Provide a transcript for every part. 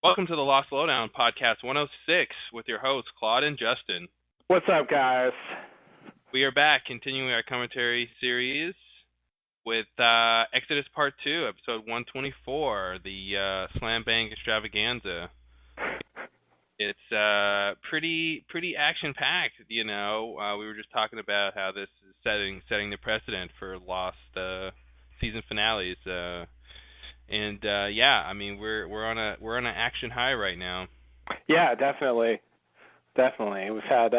Welcome to the Lost Lowdown Podcast 106 with your hosts, Claude and Justin. What's up, guys? We are back continuing our commentary series with Exodus Part 2, Episode 124, the Slam Bang Extravaganza. It's pretty action-packed, you know. We were just talking about how this is setting the precedent for Lost season finales. Yeah, I mean we're on an action high right now. Yeah, definitely. We've had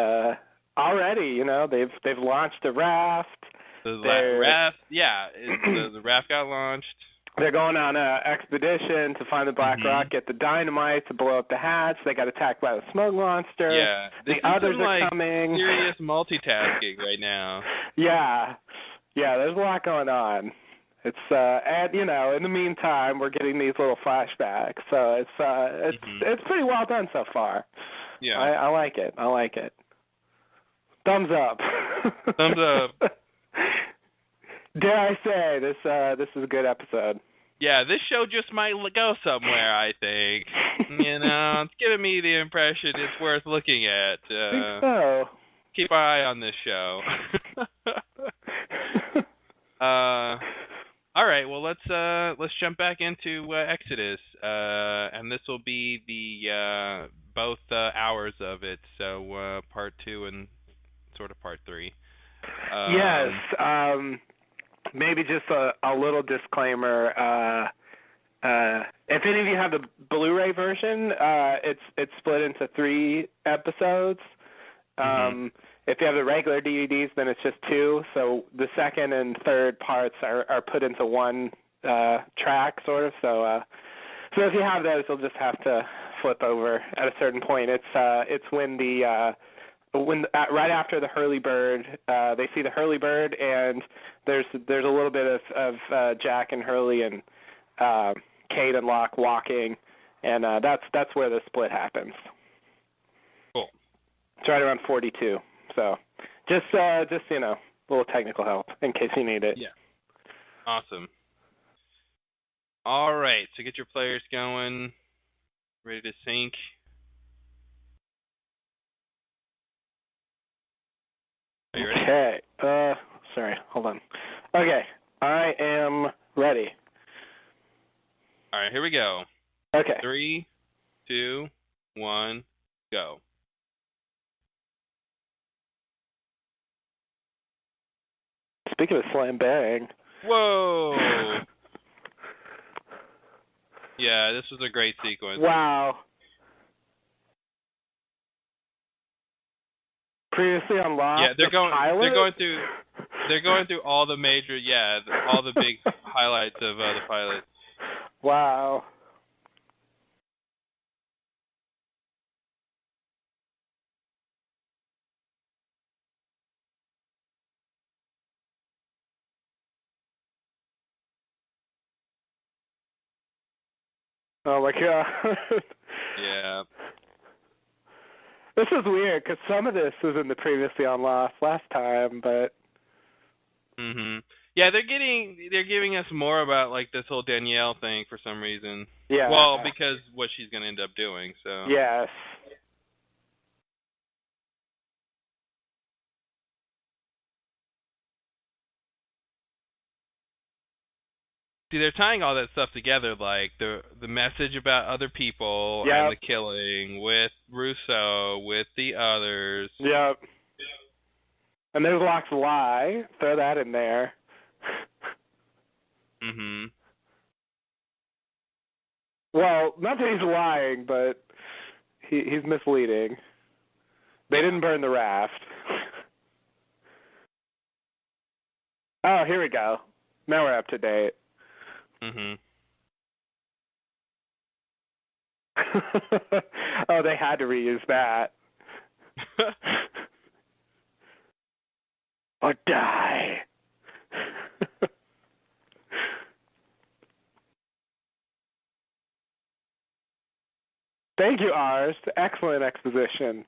already, you know, they've launched a raft. The raft, yeah, the raft got launched. They're going on an expedition to find the Black Rock, get the dynamite to blow up the hatch. They got attacked by the smoke monster. Yeah, the others are coming. Serious multitasking right now. Yeah, there's a lot going on. It's and you know, in the meantime, we're getting these little flashbacks, so it's pretty well done so far. Yeah, I like it. Thumbs up. Thumbs up. Dare I say this is a good episode? Yeah, this show just might go somewhere. I think you know, it's giving me the impression it's worth looking at. I think so. Keep our eye on this show. All right, well let's jump back into Exodus, and this will be the both hours of it, so part 2 and sort of part 3. Yes, maybe just a little disclaimer. If any of you have the Blu-ray version, it's split into 3 episodes. If you have the regular DVDs, then it's just 2. So the second and third parts are put into one track, sort of. So if you have those, you'll just have to flip over at a certain point. It's when right after the Hurley-Bird, they see the Hurley-Bird, and there's a little bit of Jack and Hurley and Kate and Locke walking, and that's where the split happens. Cool. It's right around 42. So just you know, a little technical help in case you need it. Yeah. Awesome. All right, so get your players going, ready to sync. Are you ready? Okay. Sorry, hold on. Okay, I am ready. All right, here we go. Okay. 3, 2, 1, go. Speaking of Slam Bang. Whoa! Yeah, this was a great sequence. Wow. Previously on Lost. Yeah, they're going through all the major, all the big highlights of the pilot. Wow. Oh my God. Yeah. This is weird because some of this was in the previously on Lost last time, but. Yeah, they're giving us more about like this whole Danielle thing for some reason. Yeah. Well, because what she's gonna end up doing. So. Yes. See, they're tying all that stuff together, like the message about other people and the killing with Russo, with the others. Yep. And there's Locke's lie. Throw that in there. Well, not that he's lying, but he's misleading. They didn't burn the raft. Oh, here we go. Now we're up to date. Oh, they had to reuse that. Or die. Thank you, Ars. Excellent exposition.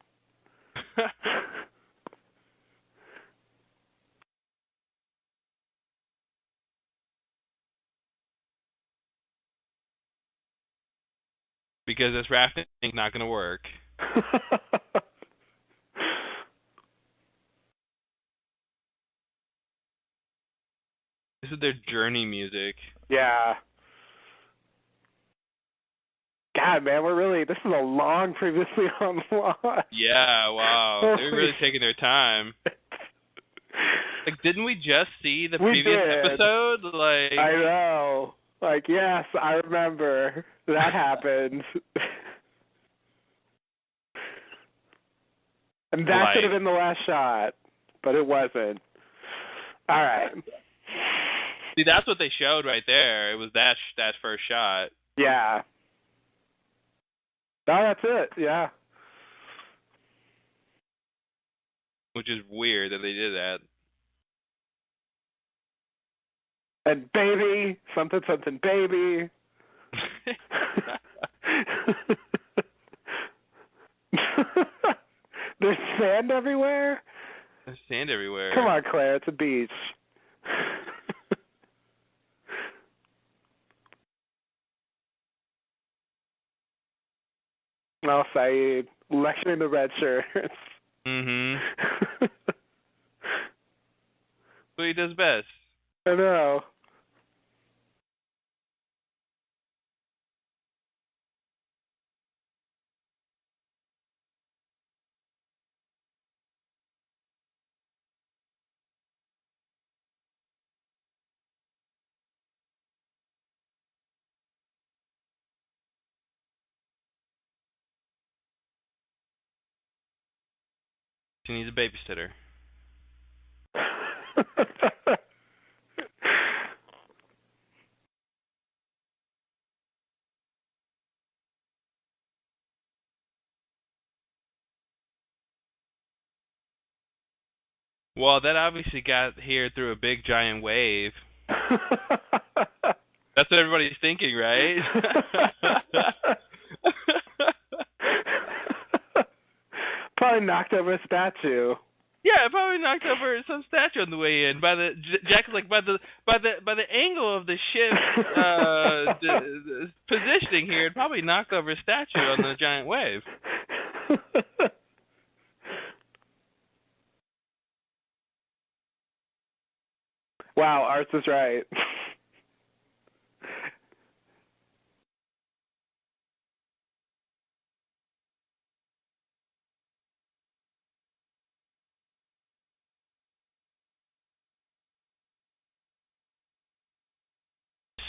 because this rafting is not going to work. This is their journey music. Yeah. God, man, this is a long previously on Lost. Yeah, wow. They're really taking their time. Like, didn't we just see the previous episode? Like, I know. Like, yes, I remember. That happened. And that should have been the last shot, but it wasn't. All right. See, that's what they showed right there. It was that first shot. Yeah. Oh, that's it. Yeah. Which is weird that they did that. And baby, something, baby. There's sand everywhere? There's sand everywhere. Come on, Claire, it's a beach. Well, Saeed, lecturing the red shirts. Mm-hmm. What he does best. I know. She needs a babysitter. Well, that obviously got here through a big giant wave. That's what everybody's thinking, right? Probably knocked over a statue. Yeah, probably knocked over some statue on the way in. Jack is like by the angle of the ship positioning here, it probably knocked over a statue on the giant wave. Wow, Arts is right.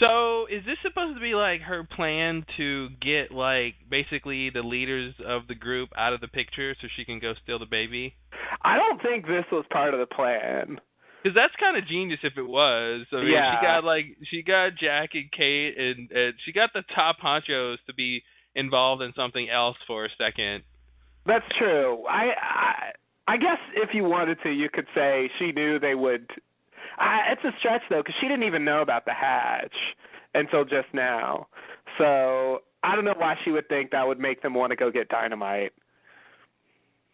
So, is this supposed to be like her plan to get like basically the leaders of the group out of the picture so she can go steal the baby? I don't think this was part of the plan. Because that's kind of genius if it was. I mean, yeah. she got Jack and Kate and she got the top honchos to be involved in something else for a second. That's true. I guess if you wanted to, you could say she knew they would. It's a stretch though, because she didn't even know about the hatch until just now. So I don't know why she would think that would make them want to go get dynamite.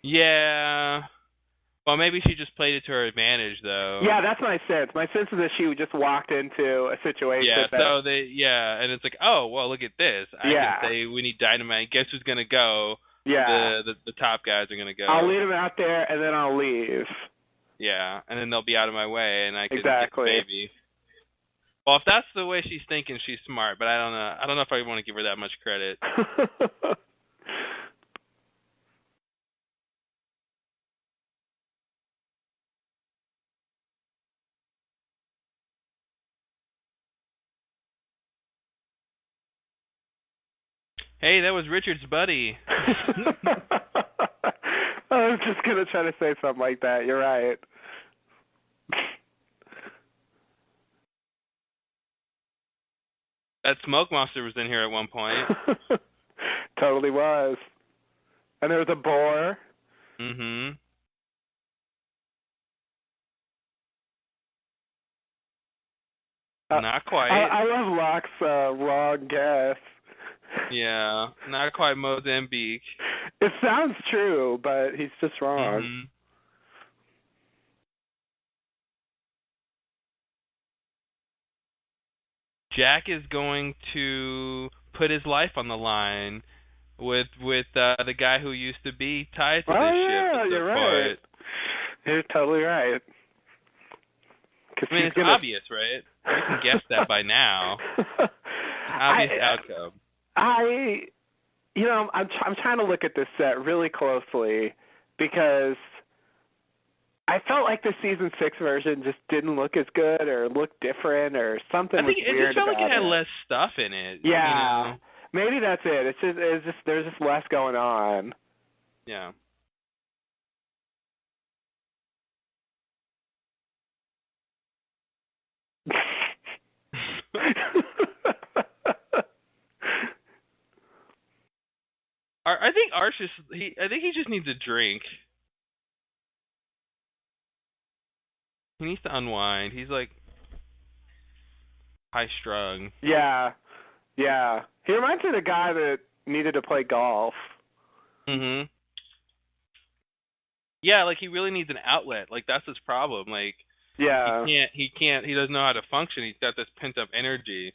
Yeah. Well, maybe she just played it to her advantage, though. Yeah, that's my sense. My sense is that she just walked into a situation. Yeah, and it's like, oh, well, look at this. I can say we need dynamite. Guess who's gonna go? Yeah. The top guys are gonna go. I'll lead them out there, and then I'll leave. Yeah, and then they'll be out of my way, and I can get the baby. Well, if that's the way she's thinking, she's smart. But I don't know. I don't know if I want to give her that much credit. Hey, that was Richard's buddy. I was just going to try to say something like that. You're right. That smoke monster was in here at one point. Totally was. And there was a boar. Mm-hmm. Not quite. I love Locke's wrong guess. Yeah, not quite Mozambique. It sounds true, but he's just wrong. Mm-hmm. Jack is going to put his life on the line with the guy who used to be tied to Oh this yeah, ship. you're right. You're totally right. I mean, it's obvious, right? You can guess that by now. Obvious outcome. I'm trying to look at this set really closely because I felt like the season 6 version just didn't look as good or look different or something was weird about it. I think it just felt like it had less stuff in it. Yeah. You know? Maybe that's it. It's just there's just less going on. Yeah. I think I think he just needs a drink. He needs to unwind. He's like high strung. Yeah. Yeah. He reminds me of the guy that needed to play golf. Mhm. Yeah, like he really needs an outlet. Like that's his problem. Like yeah. He doesn't know how to function. He's got this pent up energy.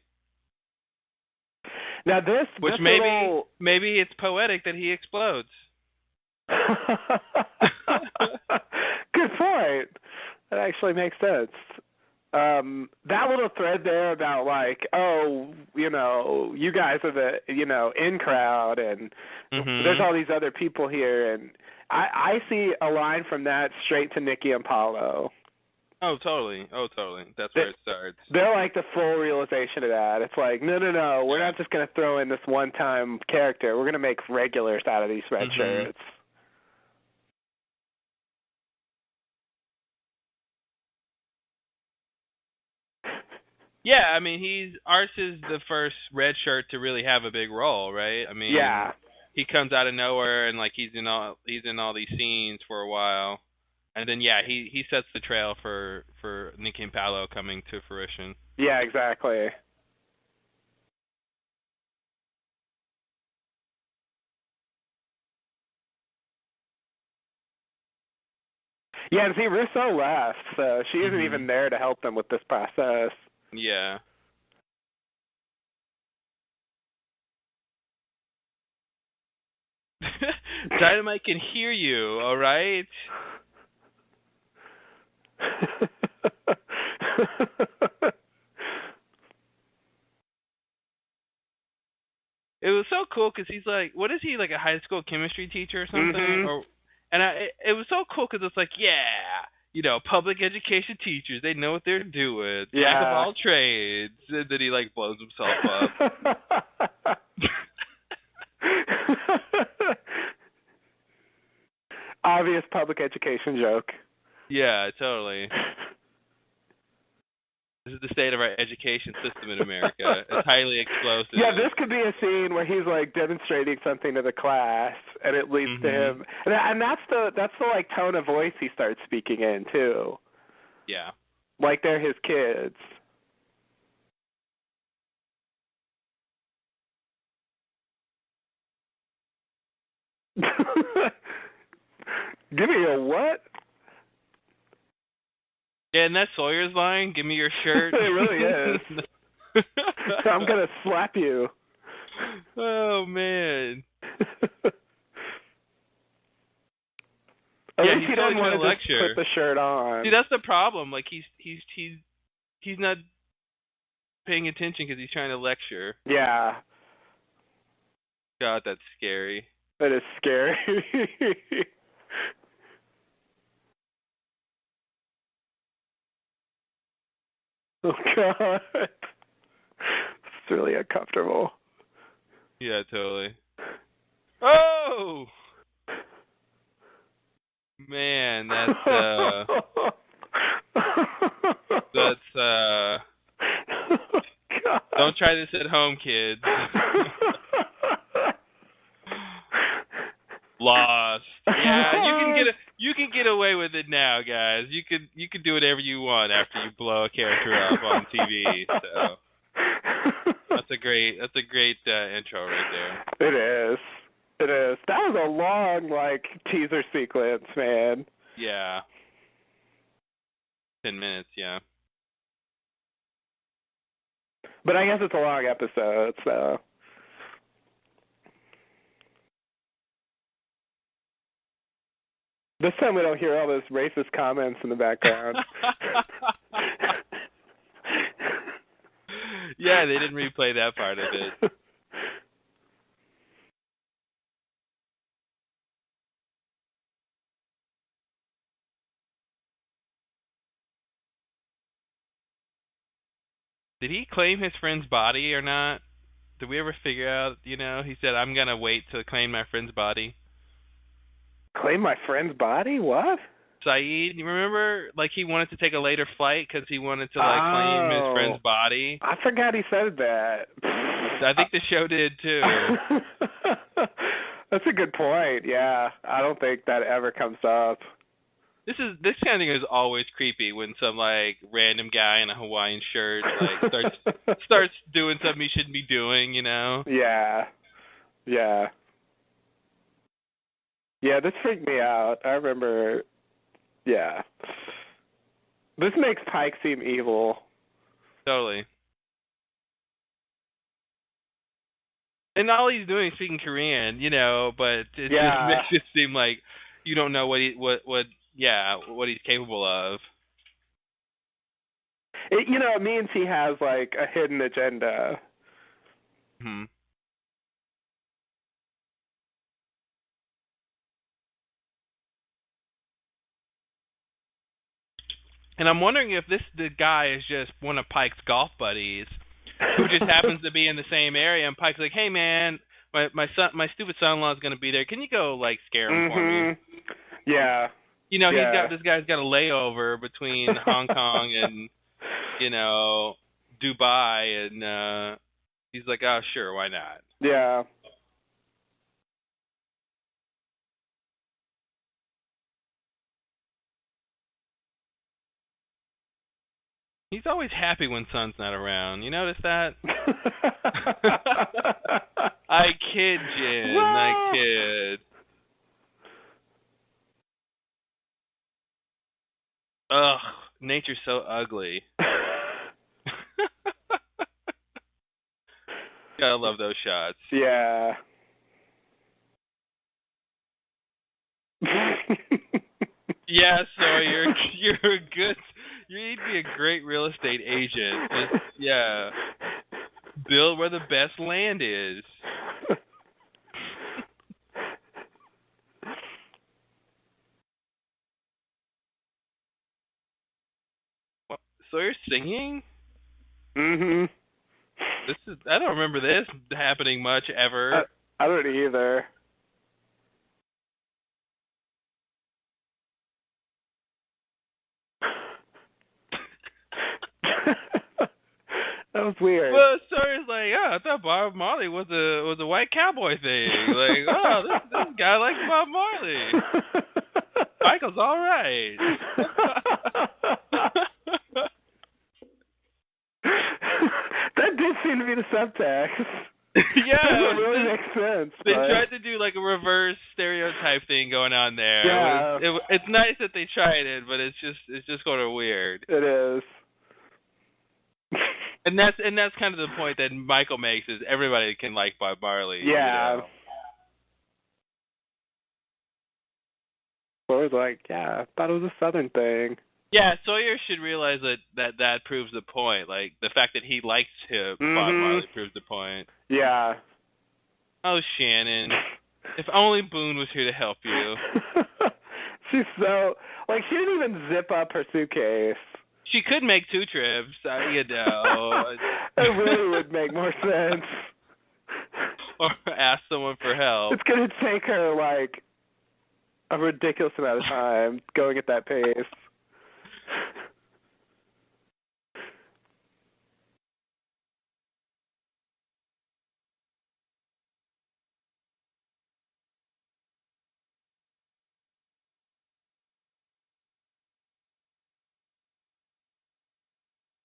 Now maybe it's poetic that he explodes. Good point. That actually makes sense. That little thread there about like, you guys are the, in crowd and there's all these other people here, and I see a line from that straight to Nikki and Paulo. Oh, totally. That's where it starts. They're like the full realization of that. It's like, no, we're not just going to throw in this one-time character. We're going to make regulars out of these red shirts. Yeah, I mean, Ars is the first red shirt to really have a big role, right? I mean, yeah. He comes out of nowhere and like he's in all these scenes for a while. And then he sets the trail for Nikki and Paulo coming to fruition. Yeah, exactly. Yeah, and see, Russo left, so she isn't even there to help them with this process. Yeah. Dynamite can hear you, all right? It was so cool because he's like, what is he, like a high school chemistry teacher or something? It was so cool because it's like, public education teachers, they know what they're doing. Yeah. Jack of all trades. And then he like blows himself up. Obvious public education joke. Yeah, totally. This is the state of our education system in America. It's highly explosive. Yeah, this could be a scene where he's like demonstrating something to the class, and it leads to him. And that's the like tone of voice he starts speaking in too. Yeah. Like they're his kids. Give me a what? Yeah, and that Sawyer's line, give me your shirt. It really is. So I'm going to slap you. Oh, man. At least he doesn't want to just put the shirt on. See, that's the problem. Like, he's not paying attention because he's trying to lecture. Yeah. God, that's scary. That is scary. Oh, God. It's really uncomfortable. Yeah, totally. Oh! Man, that's God. Don't try this at home, kids. Lost. Yeah, you can get away with it now, guys. You can do whatever you want after you blow a character up on TV. So that's a great intro right there. It is. That was a long teaser sequence, man. Yeah. 10 minutes, yeah. But I guess it's a long episode, so. This time we don't hear all those racist comments in the background. Yeah, they didn't replay that part of it. Did he claim his friend's body or not? Did we ever figure out, he said, I'm going to wait to claim my friend's body? Claim my friend's body? What? Saeed, you remember? Like, he wanted to take a later flight because he wanted to, claim his friend's body. I forgot he said that. I think the show did, too. That's a good point, yeah. I don't think that ever comes up. This kind of thing is always creepy when some, random guy in a Hawaiian shirt, starts doing something he shouldn't be doing, Yeah. Yeah. Yeah, this freaked me out. I remember, yeah. This makes Pike seem evil. Totally. And all he's doing is speaking Korean, but it just makes it seem like you don't know what he's capable of. It means he has, a hidden agenda. Hmm. And I'm wondering if the guy is just one of Pike's golf buddies who just happens to be in the same area, and Pike's like, hey, man, my stupid son-in-law is going to be there. Can you go, scare him for me? Yeah. This guy's got a layover between Hong Kong and, Dubai, and he's like, oh, sure, why not? Yeah. He's always happy when Son's not around. You notice that? I kid, Jin. I kid. Ugh, nature's so ugly. Gotta love those shots. Yeah. Yeah, so you're a good. You need to be a great real estate agent. Just, build where the best land is. So you're singing? Mhm. I don't remember this happening much ever. I don't either. That was weird. Well, the story's like, I thought Bob Marley was a white cowboy thing. Like, this guy likes Bob Marley. Michael's all right. That did seem to be the subtext. Yeah, it really makes sense. They tried to do a reverse stereotype thing going on there. Yeah. It's nice that they tried it, but it's just sort of weird. It is. And that's kind of the point that Michael makes is everybody can like Bob Marley. Yeah. So I was like, I thought it was a Southern thing. Yeah, Sawyer should realize that proves the point. Like, the fact that he likes Bob Marley proves the point. Yeah. Oh, Shannon. If only Boone was here to help you. She's so... she didn't even zip up her suitcase. She could make 2 trips, It really would make more sense. Or ask someone for help. It's going to take her, a ridiculous amount of time going at that pace.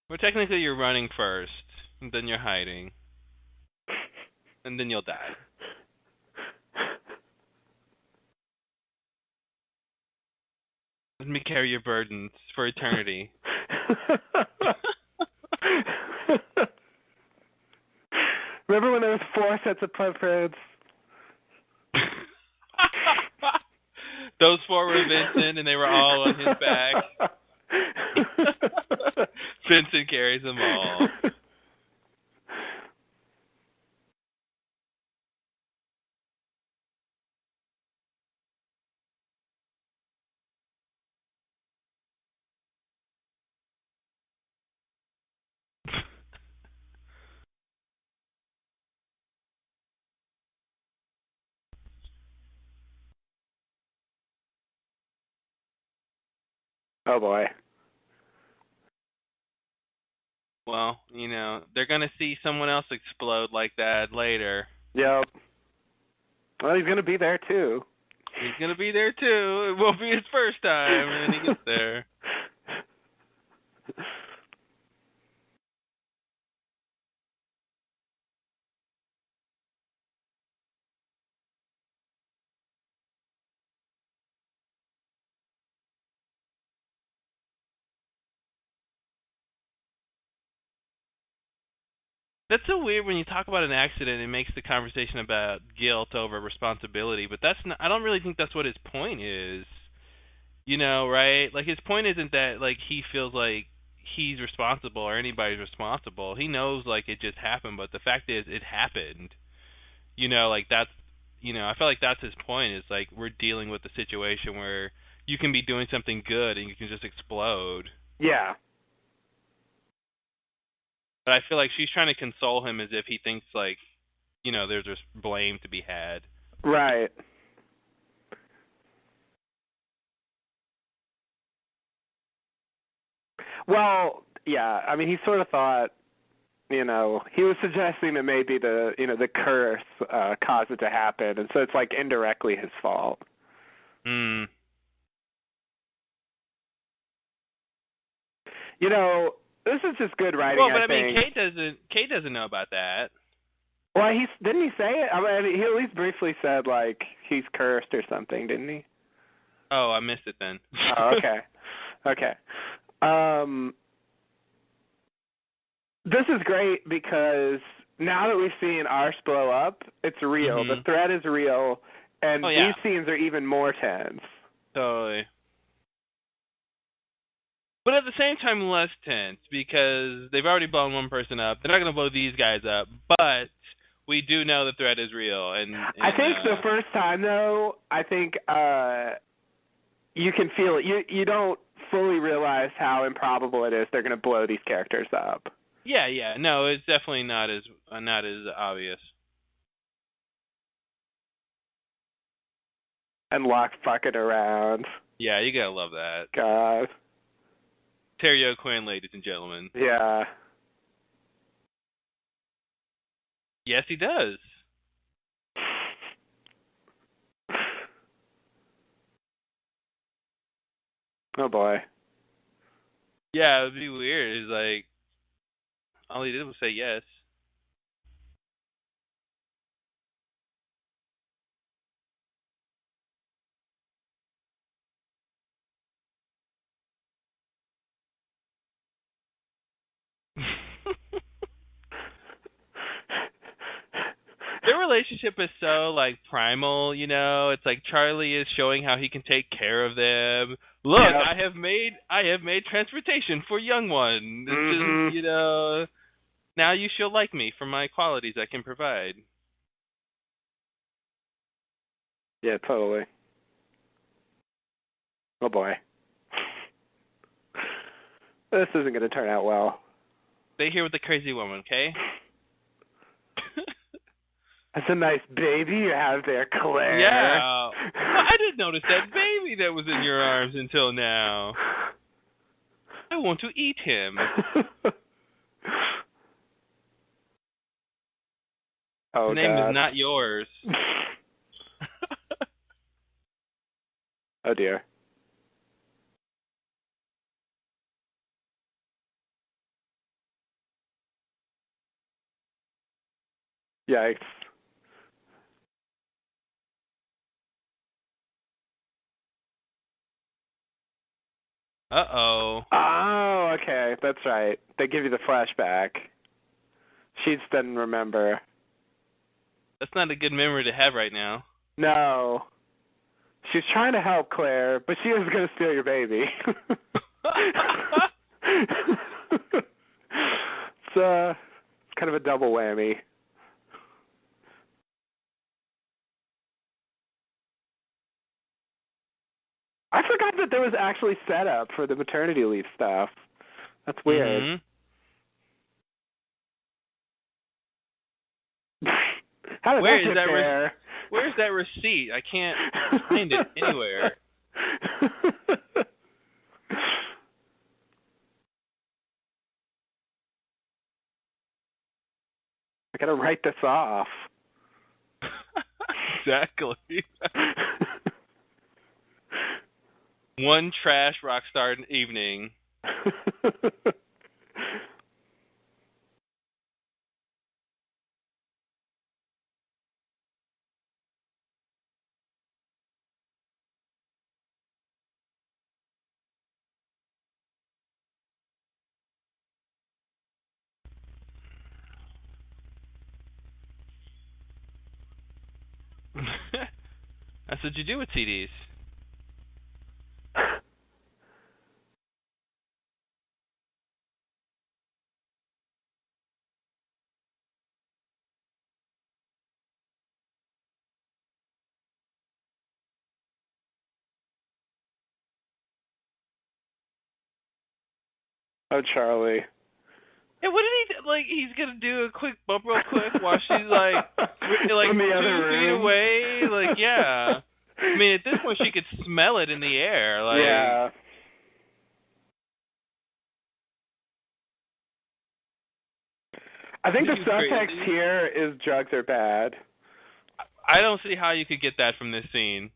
Well, technically you're running first, and then you're hiding. And then you'll die. Let me carry your burdens for eternity. Remember when there was 4 sets of footprints? Those four were Vincent, and they were all on his back. Vincent carries them all. Oh boy. Well, they're going to see someone else explode like that later. Yep. Well, he's going to be there too. He's going to be there too. It won't be his first time, and he gets there. That's so weird when you talk about an accident. It makes the conversation about guilt over responsibility, but that's not. I don't really think that's what his point is. Right? Like his point isn't that like he feels like he's responsible or anybody's responsible. He knows like it just happened, but the fact is it happened. Like that's. I feel like that's his point. Is like we're dealing with a situation where you can be doing something good and you can just explode. Yeah. But I feel like she's trying to console him as if he thinks like, there's just blame to be had. Right. Well, yeah. I mean, he sort of thought, he was suggesting that maybe the curse caused it to happen, and so it's like indirectly his fault. Hmm. This is just good writing. Well, but I think. Kate doesn't know about that. Well, didn't he say it? I mean, he at least briefly said like he's cursed or something, didn't he? Oh, I missed it then. Oh, okay. Okay. This is great because now that we've seen Arse blow up, it's real. Mm-hmm. The threat is real, and yeah. these scenes are even more tense. Totally. But at the same time, less tense because they've already blown one person up. They're not going to blow these guys up, but we do know the threat is real. And I think the first time, though, I think you can feel it. You don't fully realize how improbable it is they're going to blow these characters up. Yeah. No, it's definitely not as obvious. And Locke fucking around. Yeah, you gotta love that. God. Terry O'Quinn, ladies and gentlemen. Yeah. Yes, he does. Oh boy. Yeah, it would be weird. It's like all he did was say yes. Their relationship is so like primal, It's like Charlie is showing how he can take care of them. Look, yep. I have made transportation for young one. This mm-hmm. is, now you shall like me for my qualities I can provide. Yeah, totally. Oh boy. This isn't going to turn out well. Stay here with the crazy woman, okay? That's a nice baby you have there, Claire. Yeah. Well, I didn't notice that baby that was in your arms until now. I want to eat him. Oh, His name God. is not yours. Oh, dear. Yikes. Uh-oh. Oh, okay. That's right. They give you the flashback. She just doesn't remember. That's not a good memory to have right now. No. She's trying to help Claire, but she is going to steal your baby. It's kind of a double whammy. I forgot that there was actually setup for the maternity leave stuff. That's weird. How did that get there? Where's that receipt? I can't find it anywhere. I gotta write this off. Exactly. One trash rock star evening. That's what you do with CDs. Oh, Charlie. Yeah, what did he like? He's gonna do a quick bump real quick while she's like in the other 2 feet room. away. Like, yeah. I mean, at this point, she could smell it in the air. Like, yeah. I think the subtext here is drugs are bad. I don't see how you could get that from this scene.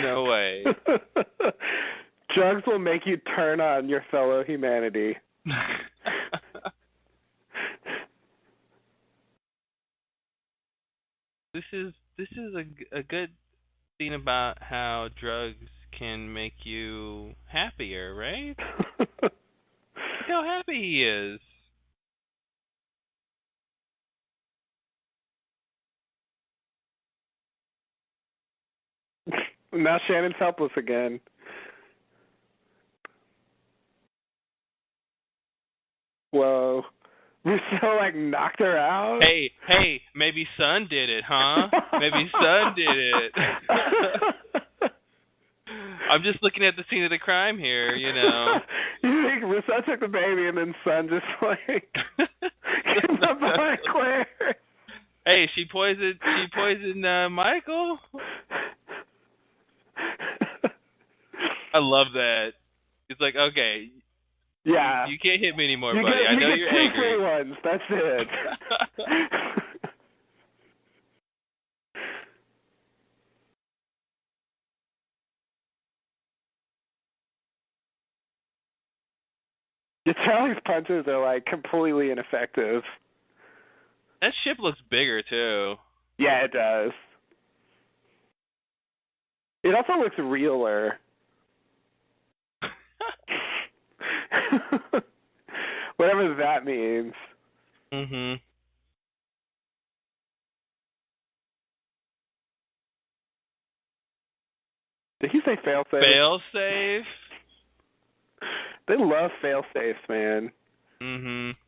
No way. Drugs will make you turn on your fellow humanity. This is a good scene about how drugs can make you happier, right? Look how happy he is. Now Shannon's helpless again. Whoa. Rousseau, like, knocked her out? Hey, maybe Son did it, huh? Maybe Son did it. I'm just looking at the scene of the crime here, you know. You think Rousseau took the baby and then Son just, like, gives up on Claire? Hey, she poisoned Michael? I love that. It's like, okay. Yeah. You can't hit me anymore, buddy. I know you're angry. You get 2 free ones. That's it. Yeah, Charlie's punches are, like, completely ineffective. That ship looks bigger, too. Yeah, it does. It also looks realer. Whatever that means. Mhm. Did he say failsafe? Failsafe? They love failsafes, man. Mhm. It's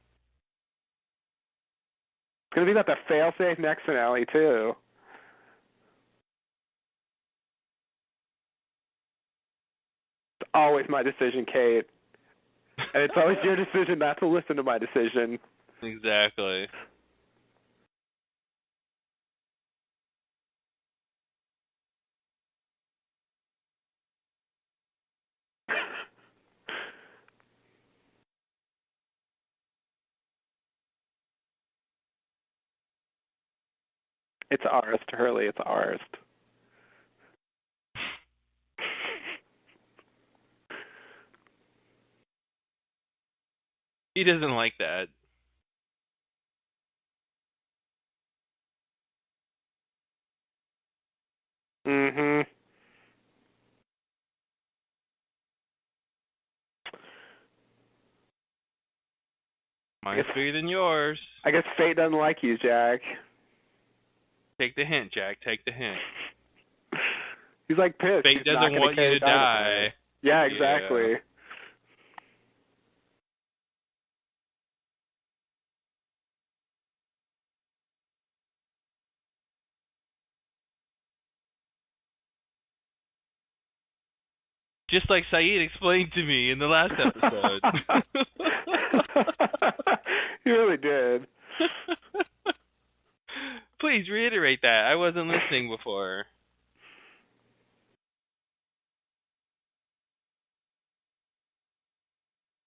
gonna be about the failsafe next finale too. It's always my decision, Kate. And it's always your decision not to listen to my decision. Exactly. It's ours, Hurley. It's ours. He doesn't like that. Mhm. Mine's bigger than yours. I guess fate doesn't like you, Jack. Take the hint, Jack. Take the hint. He's like pissed. Fate He's not doesn't gonna want you carry to Dynamite. die. Yeah, exactly. Yeah. Just like Saeed explained to me in the last episode. He really did. Please reiterate that. I wasn't listening before.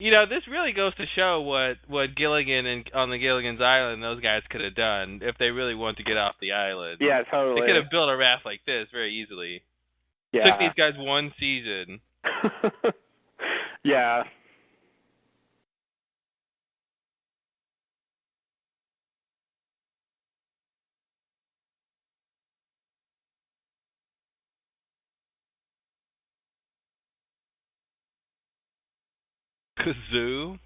You know, this really goes to show what Gilligan and on the Gilligan's Island those guys could have done if they really wanted to get off the island. Yeah, totally. They could have built a raft like this very easily. Yeah. Took these guys one season. Yeah. Kazoo?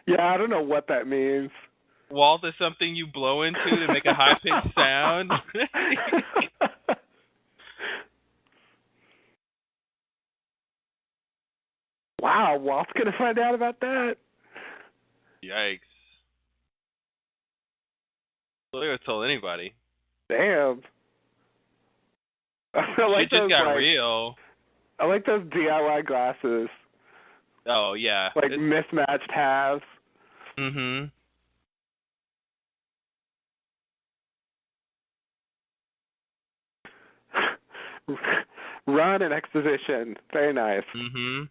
Yeah, I don't know what that means. Walt is something you blow into to make a high-pitched sound. Wow, Walt's gonna find out about that? Yikes. Well, they would have told anybody. Damn. I like It just those, got like, real. I like those DIY glasses. Oh, yeah. Like mismatched halves. Mm-hmm. Run and exposition. Very nice. Mm-hmm.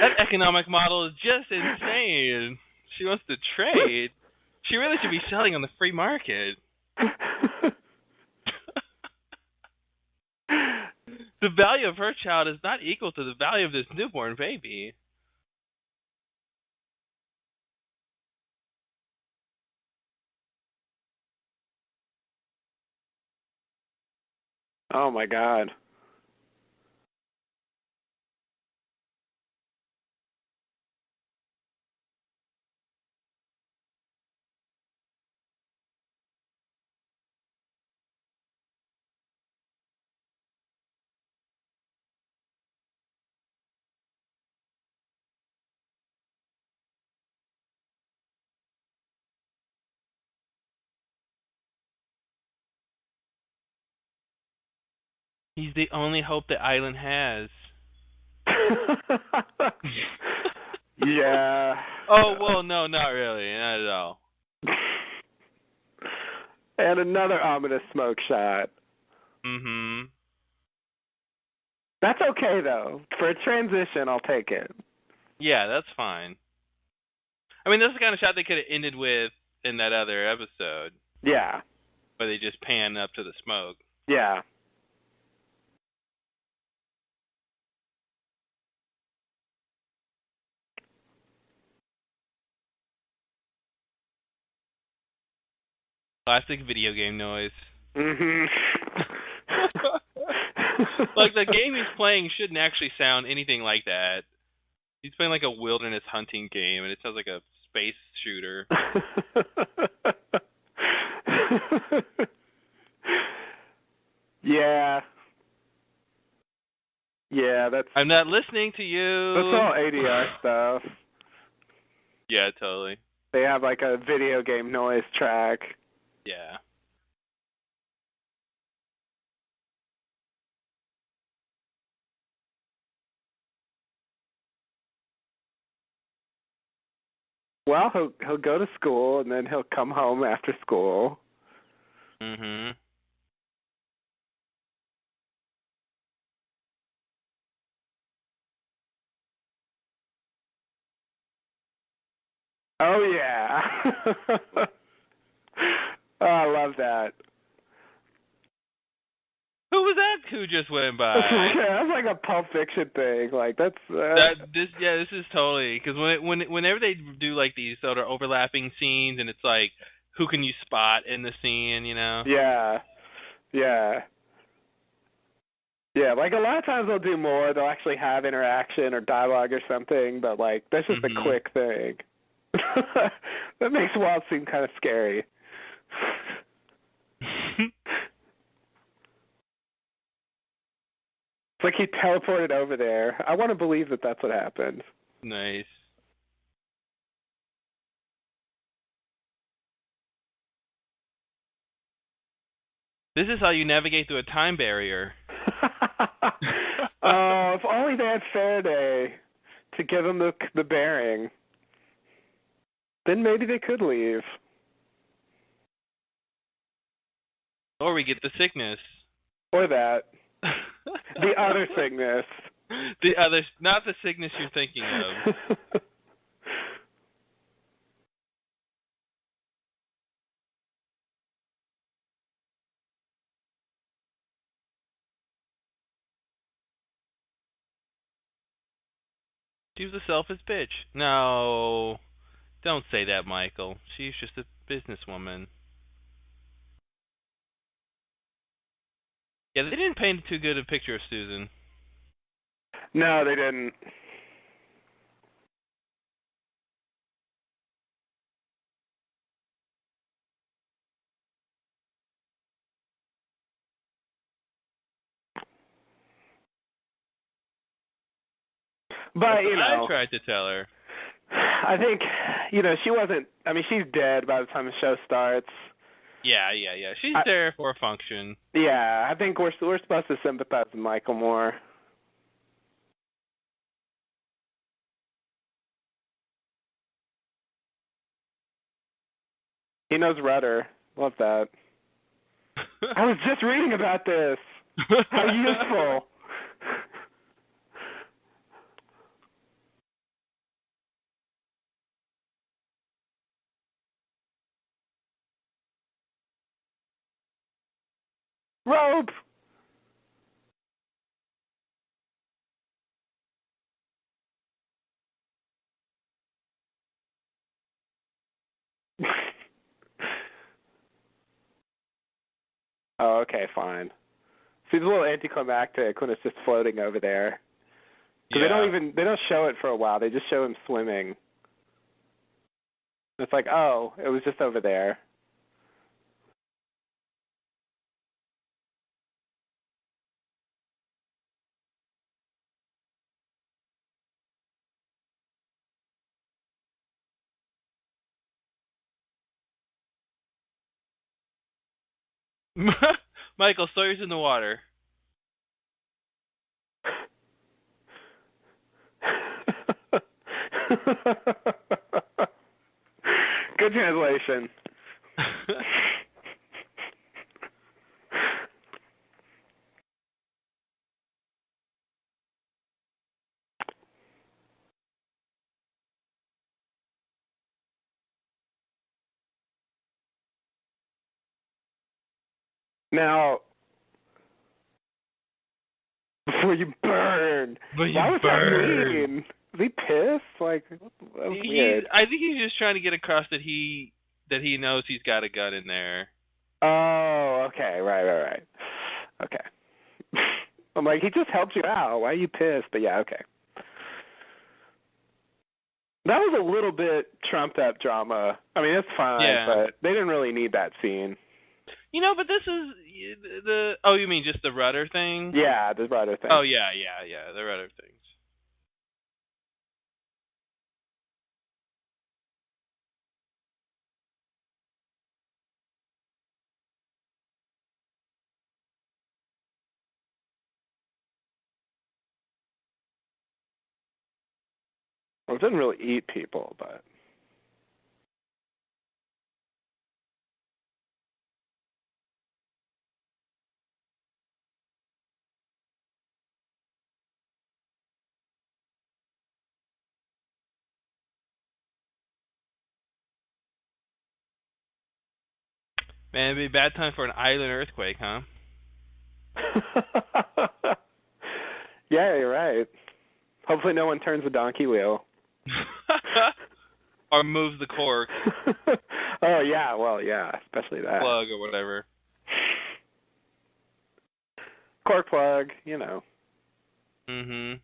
That economic model is just insane. She wants to trade. She really should be selling on the free market. The value of her child is not equal to the value of this newborn baby. Oh my God. He's the only hope the island has. Yeah. Oh, well, no, not really. Not at all. And another ominous smoke shot. Mm-hmm. That's okay, though. For a transition, I'll take it. Yeah, that's fine. I mean, this is the kind of shot they could have ended with in that other episode. Yeah. Where they just pan up to the smoke. Yeah. Classic video game noise. Mhm. Like, the game he's playing shouldn't actually sound anything like that. He's playing like a wilderness hunting game, and it sounds like a space shooter. Yeah. Yeah, that's... I'm not listening to you. That's all ADR stuff. Yeah, totally. They have like a video game noise track. Yeah. Well, he'll go to school and then he'll come home after school. Mhm. Oh yeah. Oh, I love that. Who was that who just went by? Yeah, that's like a Pulp Fiction thing. Like that's This is totally, because whenever they do like these sort of overlapping scenes, and it's like, who can you spot in the scene, you know? Yeah. Yeah. Yeah, like a lot of times they'll do more. They'll actually have interaction or dialogue or something, but like that's just a quick thing. That makes Walt seem kind of scary. It's like he teleported over there. I want to believe that that's what happened. Nice. This is how you navigate through a time barrier. Oh, if only they had Faraday to give them the bearing. Then maybe they could leave. Or we get the sickness. Or that. The other sickness. The other, not the sickness you're thinking of. She was a selfish bitch. No, don't say that, Michael. She's just a businesswoman. Yeah, they didn't paint too good a picture of Susan. No, they didn't. But, you know, I tried to tell her. I think, you know, she wasn't, I mean, she's dead by the time the show starts. Yeah. She's there for a function. Yeah, I think we're supposed to sympathize with Michael more. He knows rudder. Love that. I was just reading about this. How useful. Rope. Oh, okay, fine. Seems a little anticlimactic when it's just floating over there. Because they don't show it for a while. They just show him swimming. It's like, oh, it was just over there. Michael, Sawyer's in the water. Good translation. Now, before you burn. Why was that mean? Was he pissed? Like, that was weird. I think he's just trying to get across that he knows he's got a gun in there. Oh, okay, right. Okay. I'm like, he just helped you out. Why are you pissed? But yeah, okay. That was a little bit trumped up drama. I mean, it's fine, but they didn't really need that scene. You know, but this is the... Oh, you mean just the rudder thing? Yeah, the rudder thing. Oh, yeah, the rudder things. Well, it doesn't really eat people, but... Man, it'd be a bad time for an island earthquake, huh? Yeah, you're right. Hopefully no one turns the donkey wheel. Or moves the cork. Oh, yeah, well, yeah, especially that. Plug or whatever. Cork plug, you know. Mhm.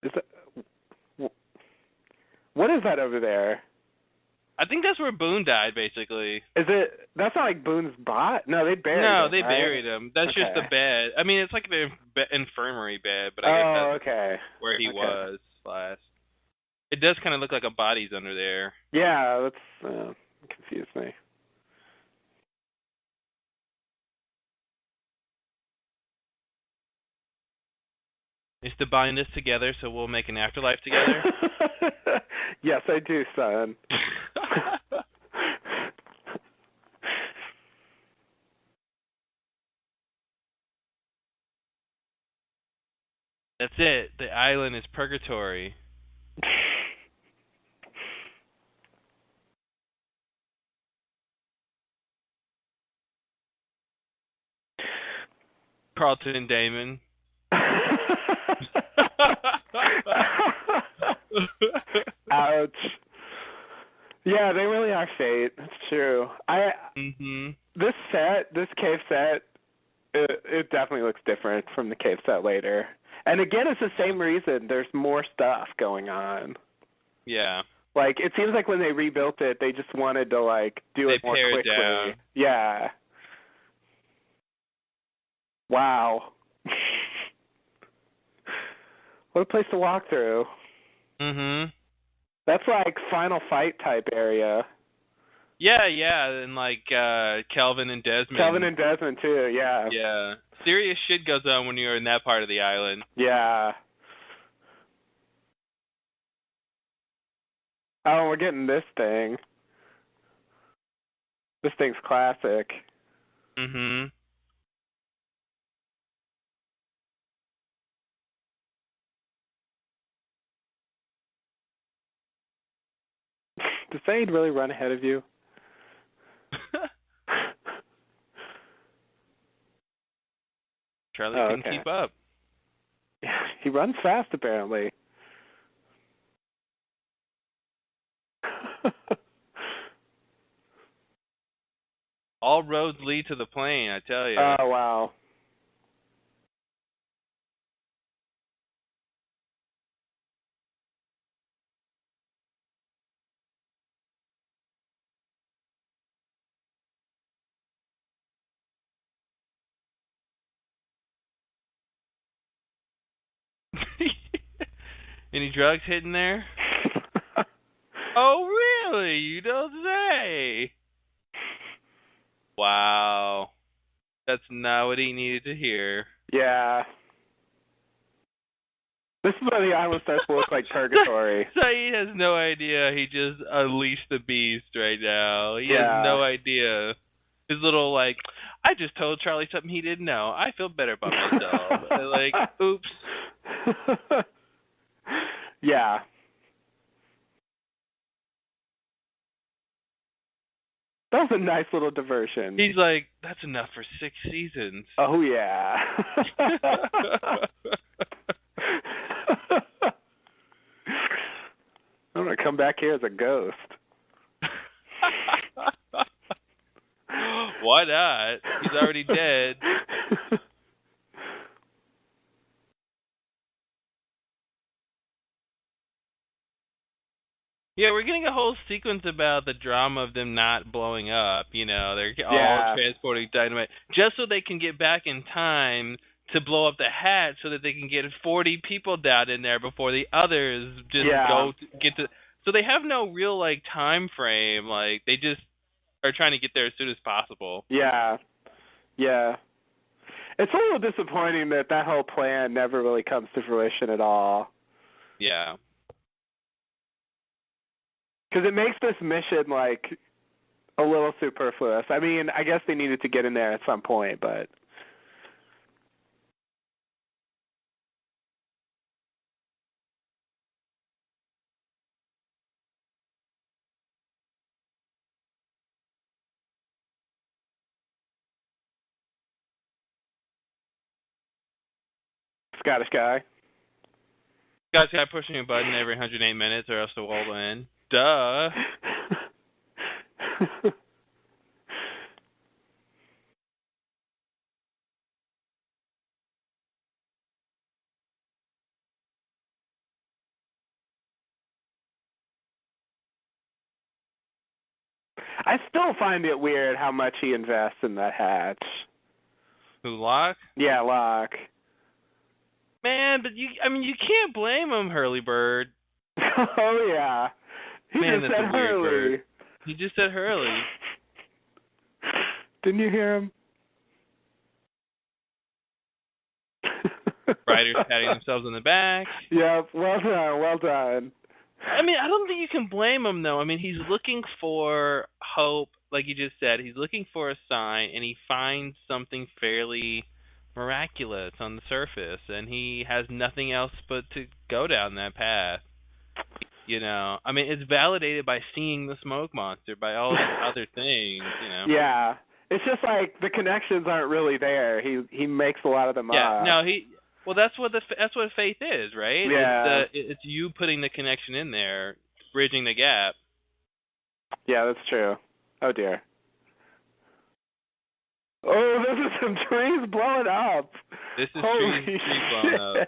Is that, what is that over there? I think that's where Boone died, basically. Is it? That's not like Boone's bot. No, they buried him. No, they right? buried him. That's just Okay. a bed. I mean, it's like the infirmary bed, but I guess that's okay. where he was last. It does kind of look like a body's under there. Yeah, that's confused me. It's to bind us together, so we'll make an afterlife together. Yes, I do, son. That's it. The island is purgatory. Carlton and Damon. Ouch. Yeah, they really are fate. That's true. This cave set, it definitely looks different from the cave set later. And again, it's the same reason. There's more stuff going on. Yeah. Like, it seems like when they rebuilt it, they just wanted to, like, do it more quickly. Down. Yeah. Wow. What a place to walk through. Mhm. That's like Final Fight type area. Yeah, and like Kelvin and Desmond. Kelvin and Desmond too, yeah. Yeah. Serious shit goes on when you're in that part of the island. Yeah. Oh, we're getting this thing. This thing's classic. Mhm. Does Zaid really run ahead of you? Charlie couldn't keep up. Yeah, he runs fast apparently. All roads lead to the plane, I tell you. Oh, wow. Any drugs hidden there? Oh, really? You don't say. Wow. That's not what he needed to hear. Yeah. This is where the island starts to look like purgatory. Saeed has no idea he just unleashed the beast right now. He has no idea. His little, like, I just told Charlie something he didn't know. I feel better about myself. Like, oops. Yeah. That was a nice little diversion. He's like, that's enough for 6 seasons. Oh, yeah. I'm going to come back here as a ghost. Why not? He's already dead. Yeah, we're getting a whole sequence about the drama of them not blowing up. You know, they're all transporting dynamite just so they can get back in time to blow up the hatch so that they can get 40 people down in there before the others just get to. So they have no real, like, time frame. Like, they just are trying to get there as soon as possible. Yeah. Yeah. It's a little disappointing that whole plan never really comes to fruition at all. Yeah. Because it makes this mission, like, a little superfluous. I mean, I guess they needed to get in there at some point, but... Scottish guy. Scottish guy pushing a button every 108 minutes, or else the wall will end. Duh. I still find it weird how much he invests in that hatch. Who, Locke? Yeah, Locke. Man, but you can't blame him, Hurley Bird. Oh, yeah. He Man, just that's said a weird Hurley. bird. He just said Hurley. Didn't you hear him? Writers patting themselves on the back. Yep, well done, well done. I mean, I don't think you can blame him, though. I mean, he's looking for hope, like you just said. He's looking for a sign, and he finds something fairly miraculous on the surface, and he has nothing else but to go down that path. You know, I mean, it's validated by seeing the smoke monster, by all these other things, you know. Yeah. It's just like the connections aren't really there. He makes a lot of them Yeah, up. no, well, that's what faith is, right? Yeah. It's you putting the connection in there, bridging the gap. Yeah, that's true. Oh, dear. Oh, this is some trees blowing up. This is Holy trees blowing up.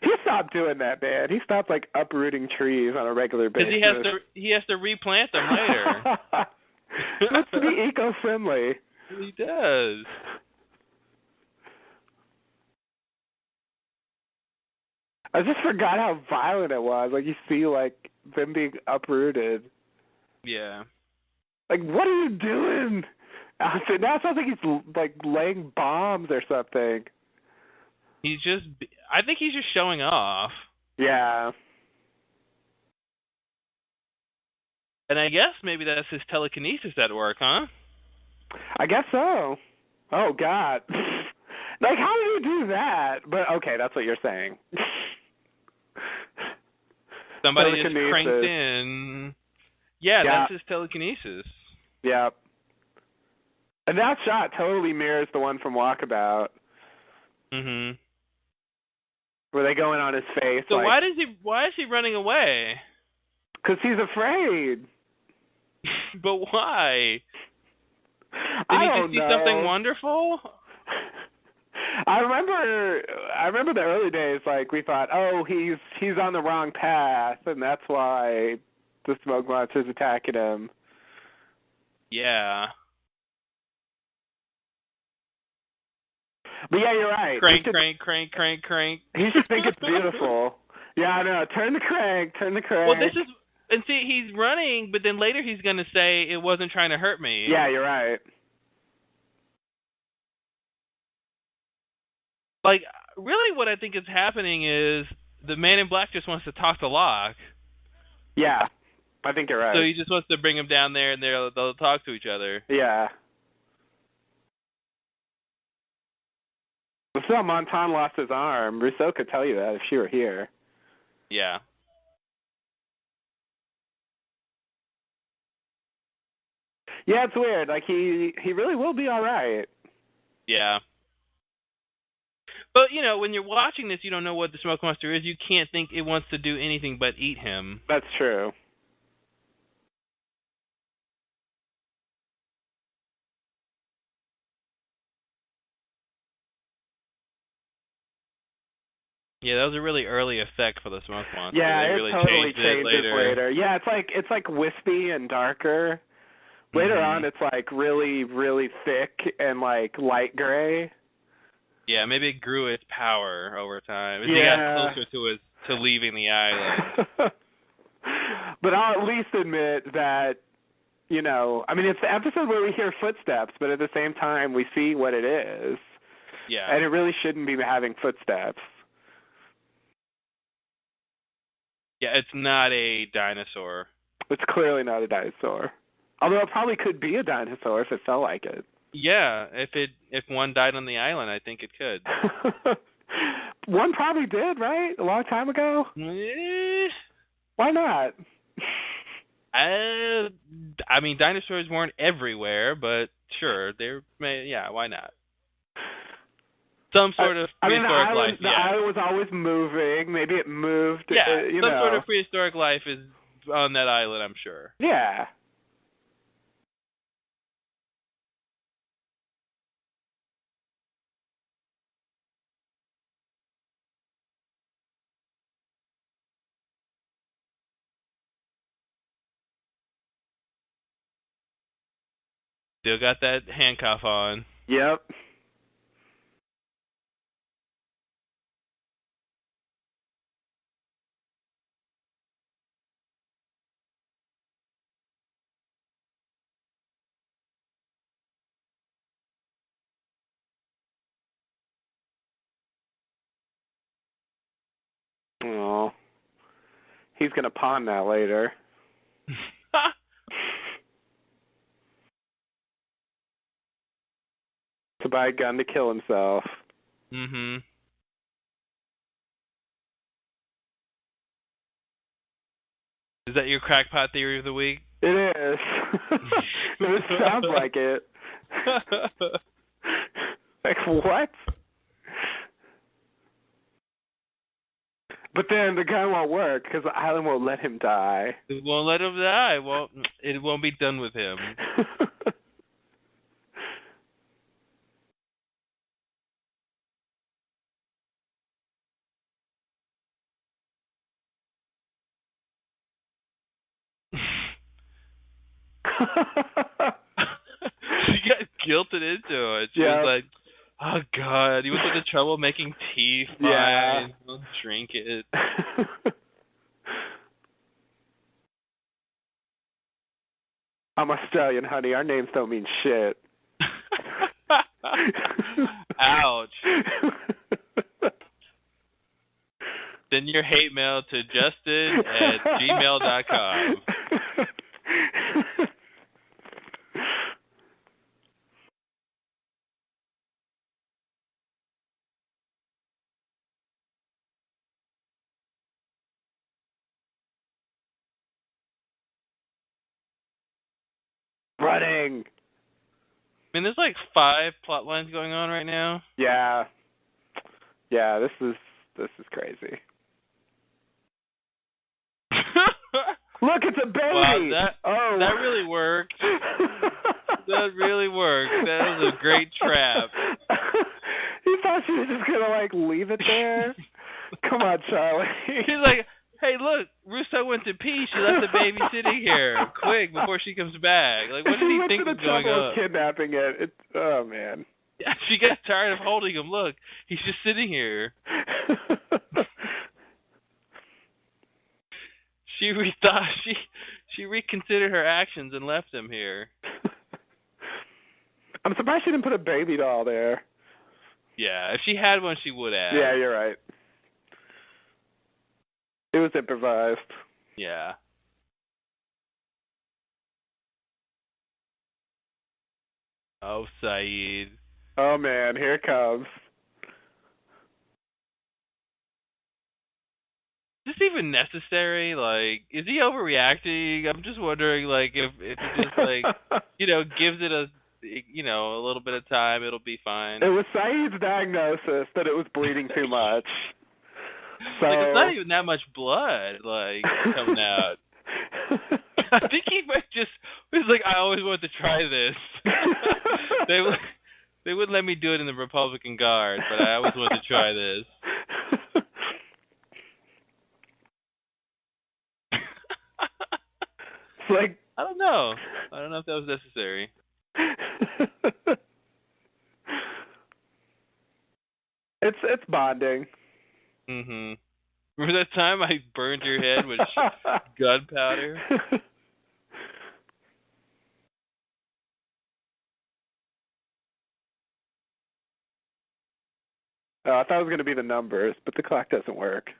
He stopped doing that, man. He stopped, like, uprooting trees on a regular basis. Because he has to replant them later. Let's be eco-friendly. He does. I just forgot how violent it was. Like, you see, like, them being uprooted. Yeah. Like, what are you doing? Now it sounds like he's, like, laying bombs or something. I think he's just showing off. Yeah. And I guess maybe that's his telekinesis at work, huh? I guess so. Oh, God. Like, how do you do that? But, okay, that's what you're saying. Somebody just cranked in. Yeah, that's his telekinesis. Yeah. And that shot totally mirrors the one from Walkabout. Mm-hmm. Where they go in on his face. So like, why is he running away? Because he's afraid. But why? Did he just see something wonderful? I remember the early days, like, we thought, oh, he's on the wrong path, and that's why the smoke monster's attacking him. Yeah. But yeah, you're right. Crank. He should think it's beautiful. Yeah, I know. Turn the crank. Well, and see, he's running, but then later he's going to say, it wasn't trying to hurt me. Yeah, you're right. Like, really what I think is happening is the Man in Black just wants to talk to Locke. Yeah, I think you're right. So he just wants to bring him down there, and they'll talk to each other. Yeah. We saw Montan lost his arm. Rousseau could tell you that if she were here. Yeah. Yeah, it's weird. Like, he really will be all right. Yeah. But, you know, when you're watching this, you don't know what the smoke monster is. You can't think it wants to do anything but eat him. That's true. Yeah, that was a really early effect for the smoke monster. Yeah, they it really totally changed it later. Yeah, it's like wispy and darker. Later on, it's like really, really thick and like light gray. Yeah, maybe it grew its power over time. As he got closer to leaving the island. But I'll at least admit that, you know, I mean, it's the episode where we hear footsteps, but at the same time, we see what it is. Yeah. And it really shouldn't be having footsteps. Yeah, it's not a dinosaur. It's clearly not a dinosaur. Although it probably could be a dinosaur if it felt like it. Yeah, if one died on the island, I think it could. One probably did, right? A long time ago? Why not? I mean, dinosaurs weren't everywhere, but sure, why not? Some sort of prehistoric life. The island was always moving. Maybe it moved. Yeah, some sort of prehistoric life is on that island, I'm sure. Yeah. Still got that handcuff on. Yep. Oh. He's going to pawn that later. To buy a gun to kill himself. Mm-hmm. Is that your crackpot theory of the week? It is. It sounds like it. Like, what? But then the gun won't work because the island won't let him die. It won't let him die. It won't be done with him. She got guilted into it. She was like, oh, God. He was into trouble making tea. Fine. Yeah. I'll drink it. I'm Australian, honey. Our names don't mean shit. Ouch. Send your hate mail to justin@gmail.com. Running. I mean, there's like 5 plot lines going on right now. Yeah. Yeah, this is crazy. Look, it's a baby. Wow, that really worked. That really worked. That was a great trap. You thought she was just gonna like leave it there? Come on, Charlie. He's like, hey, look, Russo went to pee. She left the baby sitting here. Quick, before she comes back. Like, what did he think was going on? Kidnapping it. Oh man. Yeah, she got tired of holding him. Look, he's just sitting here. She reconsidered her actions and left him here. I'm surprised she didn't put a baby doll there. Yeah, if she had one, she would have. Yeah, you're right. It was improvised. Yeah. Oh, Saeed. Oh, man, here it comes. Is this even necessary? Like, is he overreacting? I'm just wondering, like, if he just, like, gives it a little bit of time, it'll be fine. It was Saeed's diagnosis that it was bleeding too much. So... Like, it's not even that much blood, like, coming out. I think he might just was like, I always wanted to try this. They wouldn't let me do it in the Republican Guard, but I always wanted to try this. Like, I don't know if that was necessary. It's bonding. Mhm. Remember that time I burned your head with gunpowder? Oh, I thought it was going to be the numbers, but the clock doesn't work.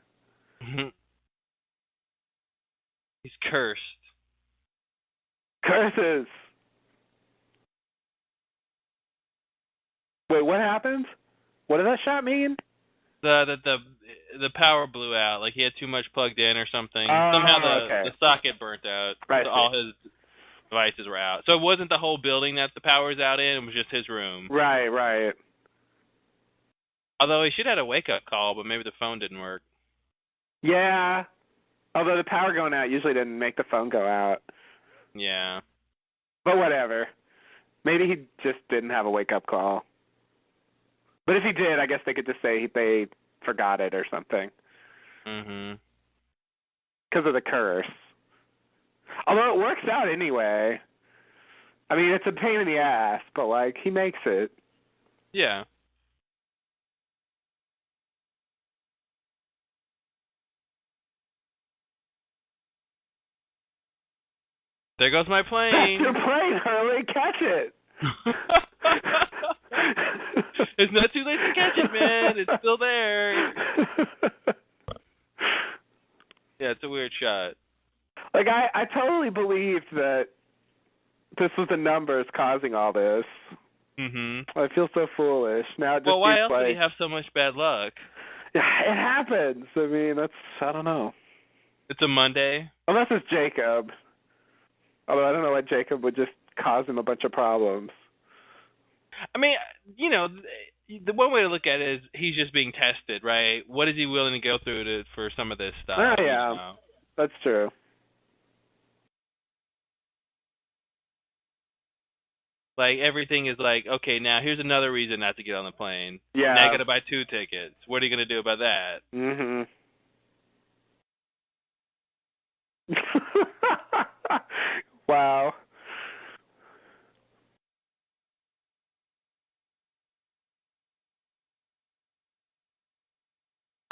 He's cursed. Curses! Wait, what happened? What did that shot mean? The power blew out. Like he had too much plugged in or something. Oh, Somehow okay. the socket burnt out. Right. So all his devices were out. So it wasn't the whole building that the power was out in. It was just his room. Right. Although he should have had a wake-up call, but maybe the phone didn't work. Yeah. Although the power going out usually didn't make the phone go out. Yeah. But whatever. Maybe he just didn't have a wake-up call. But if he did, I guess they could just say they forgot it or something. Mhm. Because of the curse. Although it works out anyway. I mean, it's a pain in the ass, but, like, he makes it. Yeah. There goes my plane. That's your plane, Hurley. Catch it. It's not too late to catch it, man. It's still there. Yeah, it's a weird shot. Like, I totally believed that this was the numbers causing all this. Mhm. I feel so foolish. Now it just Well, why seems else like, did he have so much bad luck? Yeah, it happens. I mean, I don't know. It's a Monday. Unless it's Jacob. Although I don't know why Jacob would just cause him a bunch of problems. I mean, you know, the one way to look at it is he's just being tested, right? What is he willing to go through for some of this stuff? Oh, yeah. You know? That's true. Like, everything is like, okay, now here's another reason not to get on the plane. Yeah. Now I got to buy 2 tickets. What are you going to do about that? Mhm. Wow.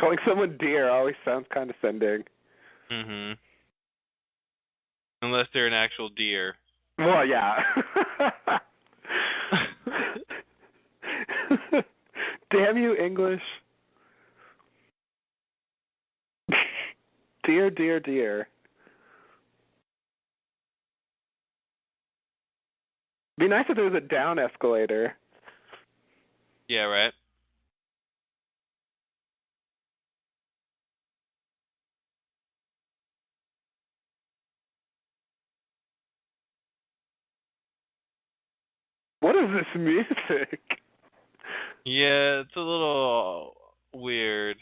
Calling someone dear always sounds condescending. Mhm. Unless they're an actual deer. Well, yeah. Damn you, English. Dear, dear, dear. Be nice if there was a down escalator. Yeah, right. What is this music? Yeah, it's a little weird.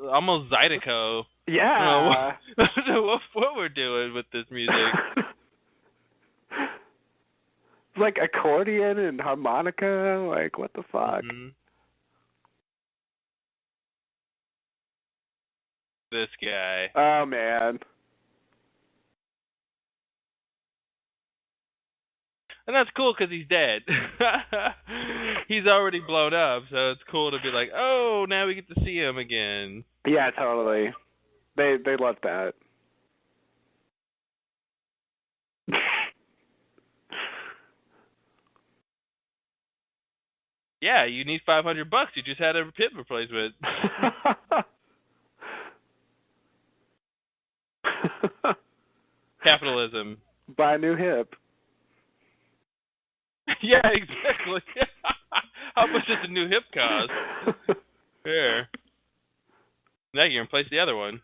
Almost Zydeco. Yeah. I don't know what we're doing with this music. It's like accordion and harmonica. Like, what the fuck? Mhm. This guy. Oh, man. And that's cool because he's dead. He's already blown up, so it's cool to be like, oh, now we get to see him again. Yeah, totally. They love that. Yeah, you need $500. You just had a hip replacement. Capitalism. Buy a new hip. Yeah, exactly. How much does a new hip cost? Here. Now you can replace the other one.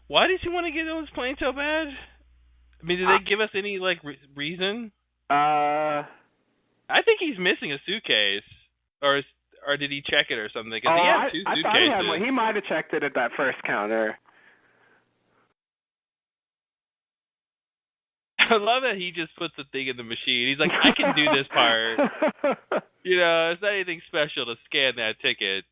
Why does he want to get on his plane so bad? I mean, did they give us any like reason? I think he's missing a suitcase, or did he check it or something? Because he had 2 suitcases. I thought he had one. He might have checked it at that first counter. I love that he just puts the thing in the machine. He's like, I can do this part. You know, it's not anything special to scan that ticket.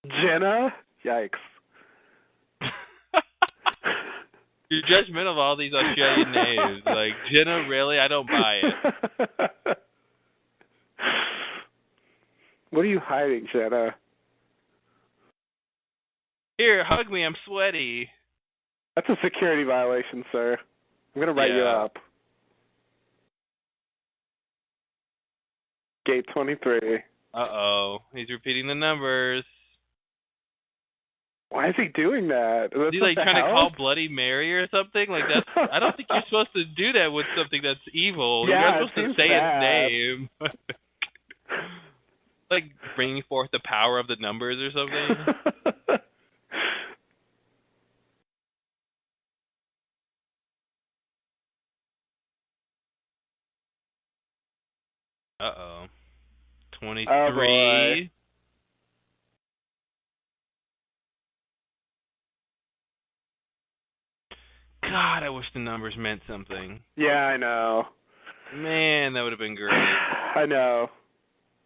Jenna? Yikes. You're judgmental of all these Australian names. Like, Jenna, really? I don't buy it. What are you hiding, Jenna? Here, hug me. I'm sweaty. That's a security violation, sir. I'm going to write you up. Gate 23. Uh-oh. He's repeating the numbers. Why is he doing that? Is Is he like trying to call Bloody Mary or something? Like that's. I don't think you're supposed to do that with something that's evil. Yeah, You're not supposed to say its name. Like bringing forth the power of the numbers or something. Uh-oh. 23. Oh, boy. God, I wish the numbers meant something. Yeah, I know. Man, that would have been great. I know.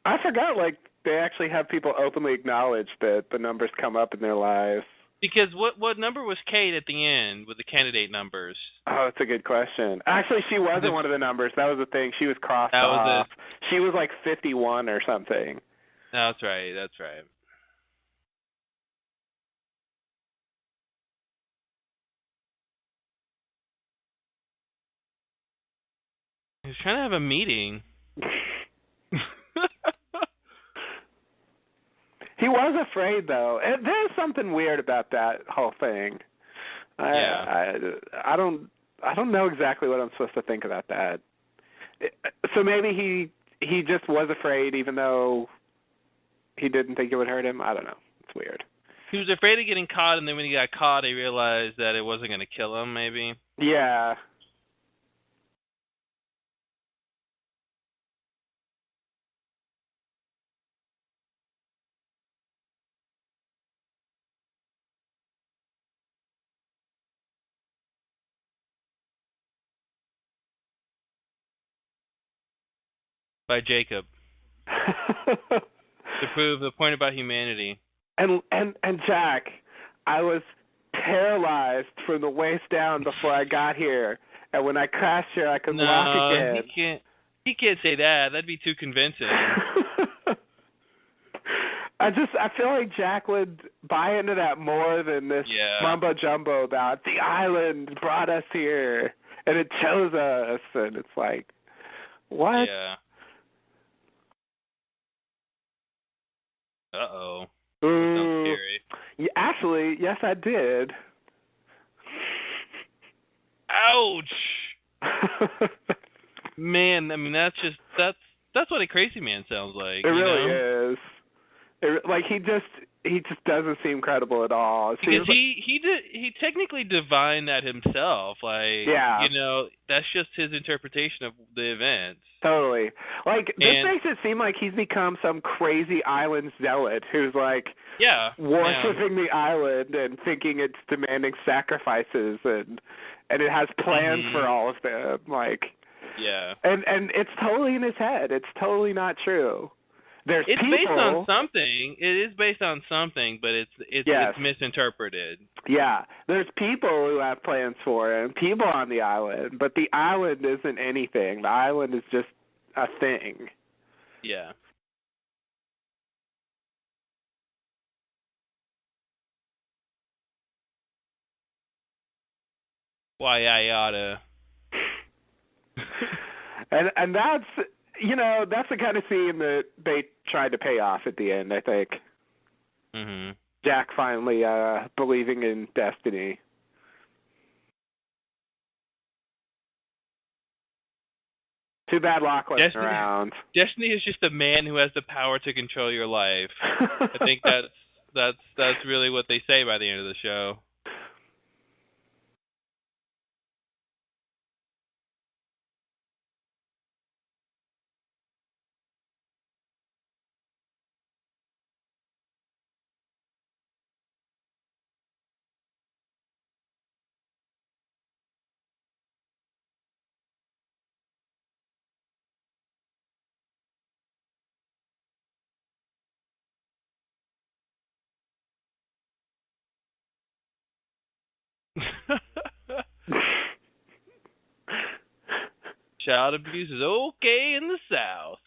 I forgot, like, they actually have people openly acknowledge that the numbers come up in their lives. Because what number was Kate at the end with the candidate numbers? Oh, that's a good question. Actually, she wasn't one of the numbers. That was the thing. She was crossed off. She was like 51 or something. That's right. That's right. He was trying to have a meeting. He was afraid, though. There's something weird about that whole thing. I don't know exactly what I'm supposed to think about that. So maybe he just was afraid, even though he didn't think it would hurt him. I don't know. It's weird. He was afraid of getting caught, and then when he got caught, he realized that it wasn't going to kill him. Maybe. Yeah. By Jacob. To prove the point about humanity. And Jack, I was paralyzed from the waist down before I got here, and when I crashed here, I could walk again. He can't say that. That'd be too convincing. I feel like Jack would buy into that more than this mumbo jumbo about the island brought us here and it chose us, and it's like, what? Yeah. Uh-oh. That sounds scary. Yeah, actually, yes, I did. Ouch! Man, I mean, that's what a crazy man sounds like. It really is. Like he just doesn't seem credible at all. Because he technically divined that himself. Like, you know, that's just his interpretation of the events. Totally. Like, this makes it seem like he's become some crazy island zealot who's like worshiping the island and thinking it's demanding sacrifices and it has plans for all of them. Like, and it's totally in his head. It's totally not true. It's based on something. It is based on something, but it's misinterpreted. Yeah, there's people who have plans for him, people on the island, but the island isn't anything. The island is just a thing. Yeah. Why I oughta. And that's, you know, that's the kind of scene that they tried to pay off at the end, I think. Mm-hmm. Jack finally believing in destiny. Too bad Locke wasn't around. Destiny is just a man who has the power to control your life. I think that's really what they say by the end of the show. Child abuse is okay in the South.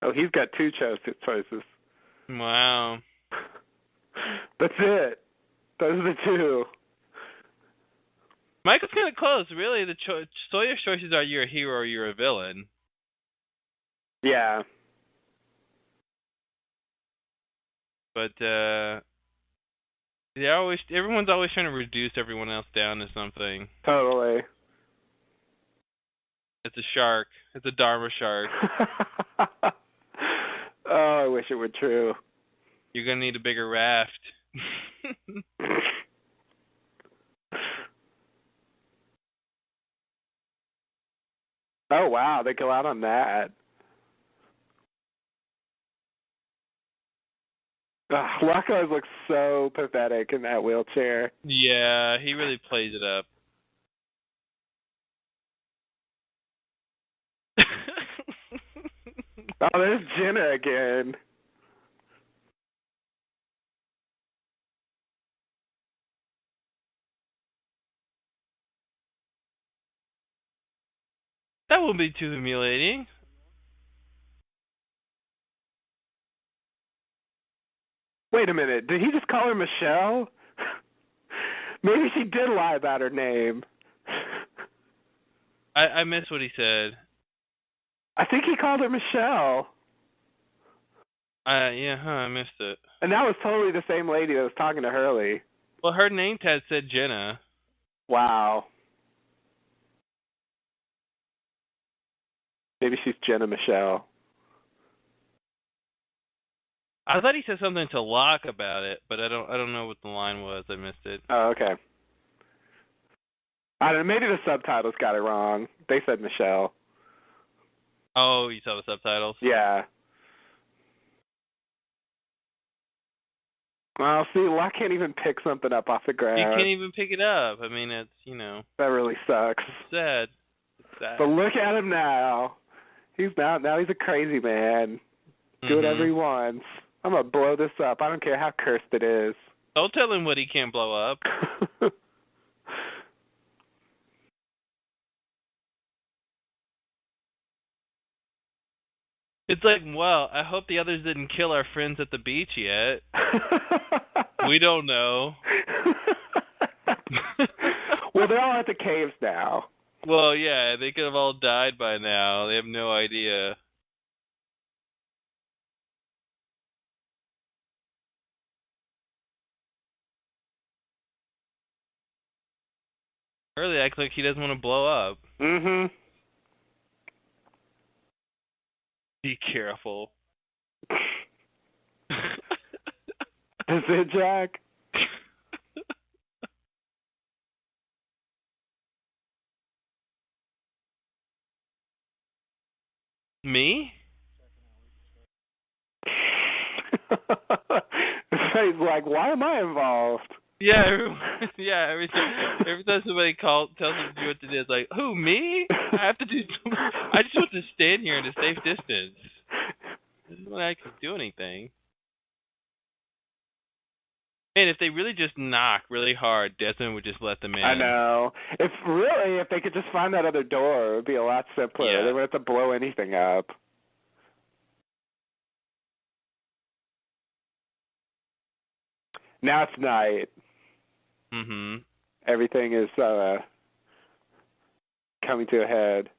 Oh, he's got 2 choices. Wow. That's it. Those are the 2. Michael's kind of close, really. Sawyer's choices are you're a hero or you're a villain. Yeah. But everyone's always trying to reduce everyone else down to something. Totally. It's a shark. It's a Dharma shark. Oh, I wish it were true. You're gonna need a bigger raft. Oh, wow, they go out on that. Locke always looks so pathetic in that wheelchair. Yeah, he really plays it up. Oh, there's Jenna again. That won't be too humiliating. Wait a minute, did he just call her Michelle? Maybe she did lie about her name. I missed what he said. I think he called her Michelle. I missed it. And that was totally the same lady that was talking to Hurley. Well, her name tag said Jenna. Wow. Maybe she's Jenna Michelle. I thought he said something to Locke about it, but I don't know what the line was. I missed it. Oh, okay. I don't know, maybe the subtitles got it wrong. They said Michelle. Oh, you saw the subtitles? Yeah. Well, see, Locke can't even pick something up off the ground. You can't even pick it up. I mean, it's, That really sucks. It's sad. It's sad. But look at him now. Now he's a crazy man. Do whatever he wants. I'm going to blow this up. I don't care how cursed it is. Don't tell him what he can't blow up. It's like, well, I hope the others didn't kill our friends at the beach yet. We don't know. Well, they're all at the caves now. Well, yeah, they could have all died by now. They have no idea. Really acts like he doesn't want to blow up. Mm-hmm. Be careful. Is it, Jack? Me? He's like, why am I involved? Yeah, every time somebody tells him to do what to do, it's like, who, me? I have to do something. I just want to stand here at a safe distance. This is when I can do anything. Man, if they really just knock really hard, Desmond would just let them in. I know. If they could just find that other door, it would be a lot simpler. Yeah. They wouldn't have to blow anything up. Now it's night. Mm-hmm. Everything is coming to a head.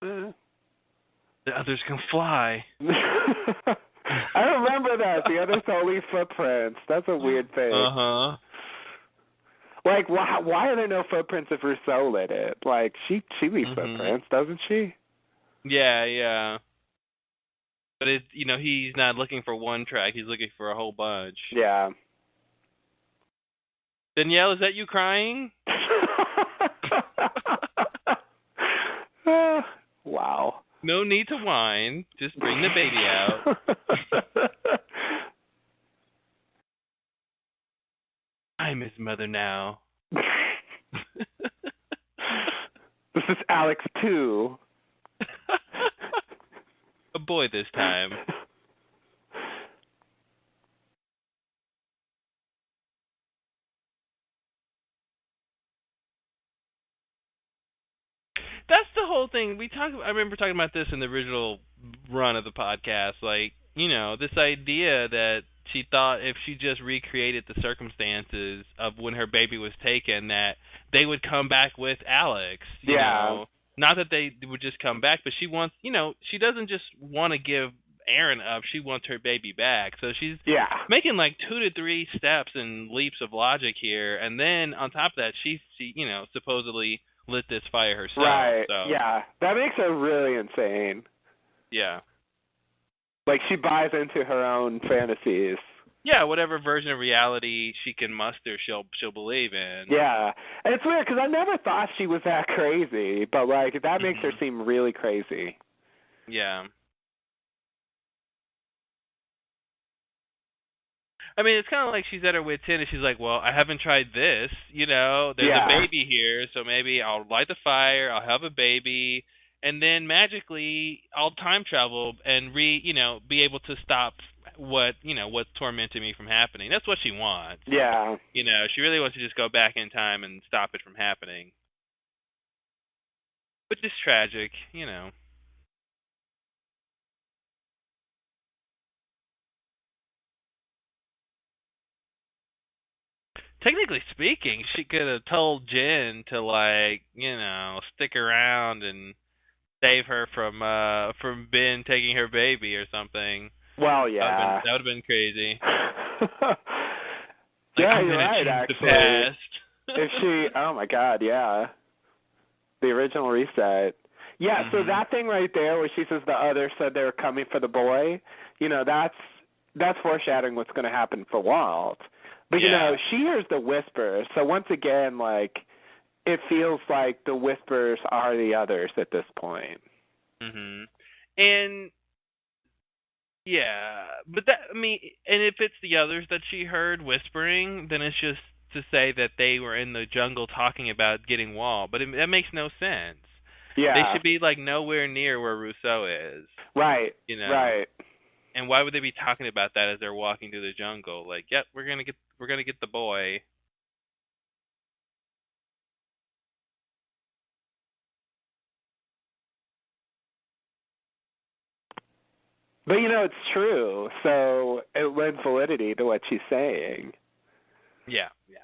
The others can fly. I remember that. The others don't leave footprints. That's a weird thing. Uh-huh. Like, why are there no footprints if Rousseau lit it? Like, she leaves footprints, doesn't she? Yeah. But he's not looking for one track. He's looking for a whole bunch. Yeah. Danielle, is that you crying? Wow. No need to whine. Just bring the baby out. I'm his mother now. This is Alex too. A boy this time. whole thing I remember talking about this in the original run of the podcast, like, you know, this idea that she thought if she just recreated the circumstances of when her baby was taken, that they would come back with Alex. You know? Not that they would just come back, but she wants, you know, she doesn't just want to give Aaron up. She wants her baby back. So she's making like 2 to 3 steps and leaps of logic here. And then on top of that, she you know, supposedly lit this fire herself. Right. So. Yeah. That makes her really insane. Yeah. Like, she buys into her own fantasies. Yeah, whatever version of reality she can muster, she'll believe in. Yeah, and it's weird because I never thought she was that crazy, but like that makes her seem really crazy. Yeah. I mean, it's kind of like she's at her wit's end, and she's like, "Well, I haven't tried this. You know, there's a baby here, so maybe I'll light the fire. I'll have a baby." And then magically, I'll time travel and be able to stop what's tormenting me from happening. That's what she wants. Yeah. You know, she really wants to just go back in time and stop it from happening. Which is tragic, you know. Technically speaking, she could have told Jen to, like, you know, stick around and save her from Ben taking her baby or something. Well, yeah. That would have been crazy. Yeah, you're right, actually. If she, oh my God, yeah. The original reset. Yeah, so that thing right there where she says the others said they were coming for the boy, you know, that's foreshadowing what's going to happen for Walt. But, you know, she hears the whispers. So once again, like, it feels like the whispers are the others at this point. Mhm. And yeah, but that, I mean, and if it's the others that she heard whispering, then it's just to say that they were in the jungle talking about getting Walt. But that makes no sense. Yeah. They should be like nowhere near where Rousseau is. Right. You know. Right. And why would they be talking about that as they're walking through the jungle? Like, yep, we're gonna get the boy. But, you know, it's true, so it lends validity to what she's saying. Yeah, yeah.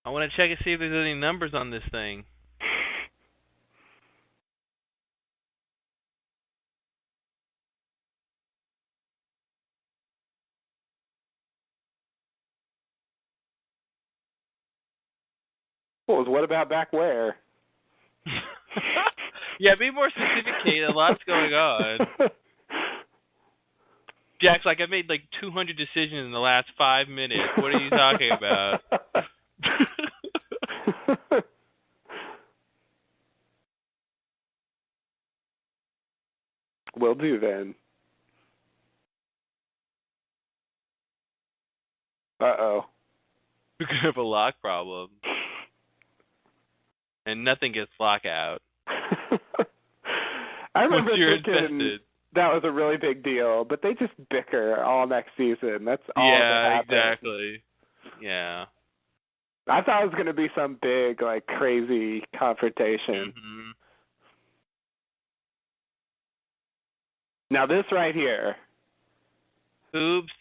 I want to check and see if there's any numbers on this thing. Well, what about back where? Yeah, be more specific, Kate. A lot's going on. Jack's like, I made like 200 decisions in the last 5 minutes. What are you talking about? Will do then. Uh-oh. We're going to have a lock problem. And nothing gets lockout. I remember Once you're thinking infested. that was a really big deal, but they just bicker all next season. That's all that happens. Yeah, exactly. Yeah. I thought it was going to be some big, like, crazy confrontation. Mm-hmm. Now this right here. Oops.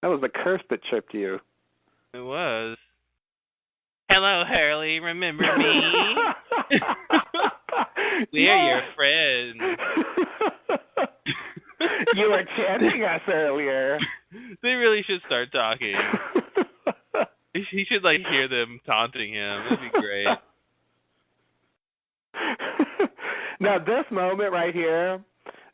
That was the curse that tripped you. It was. Hello, Hurley. Remember me? We're your friends. You were chanting us earlier. They really should start talking. He should, like, hear them taunting him. That'd be great. Now, this moment right here,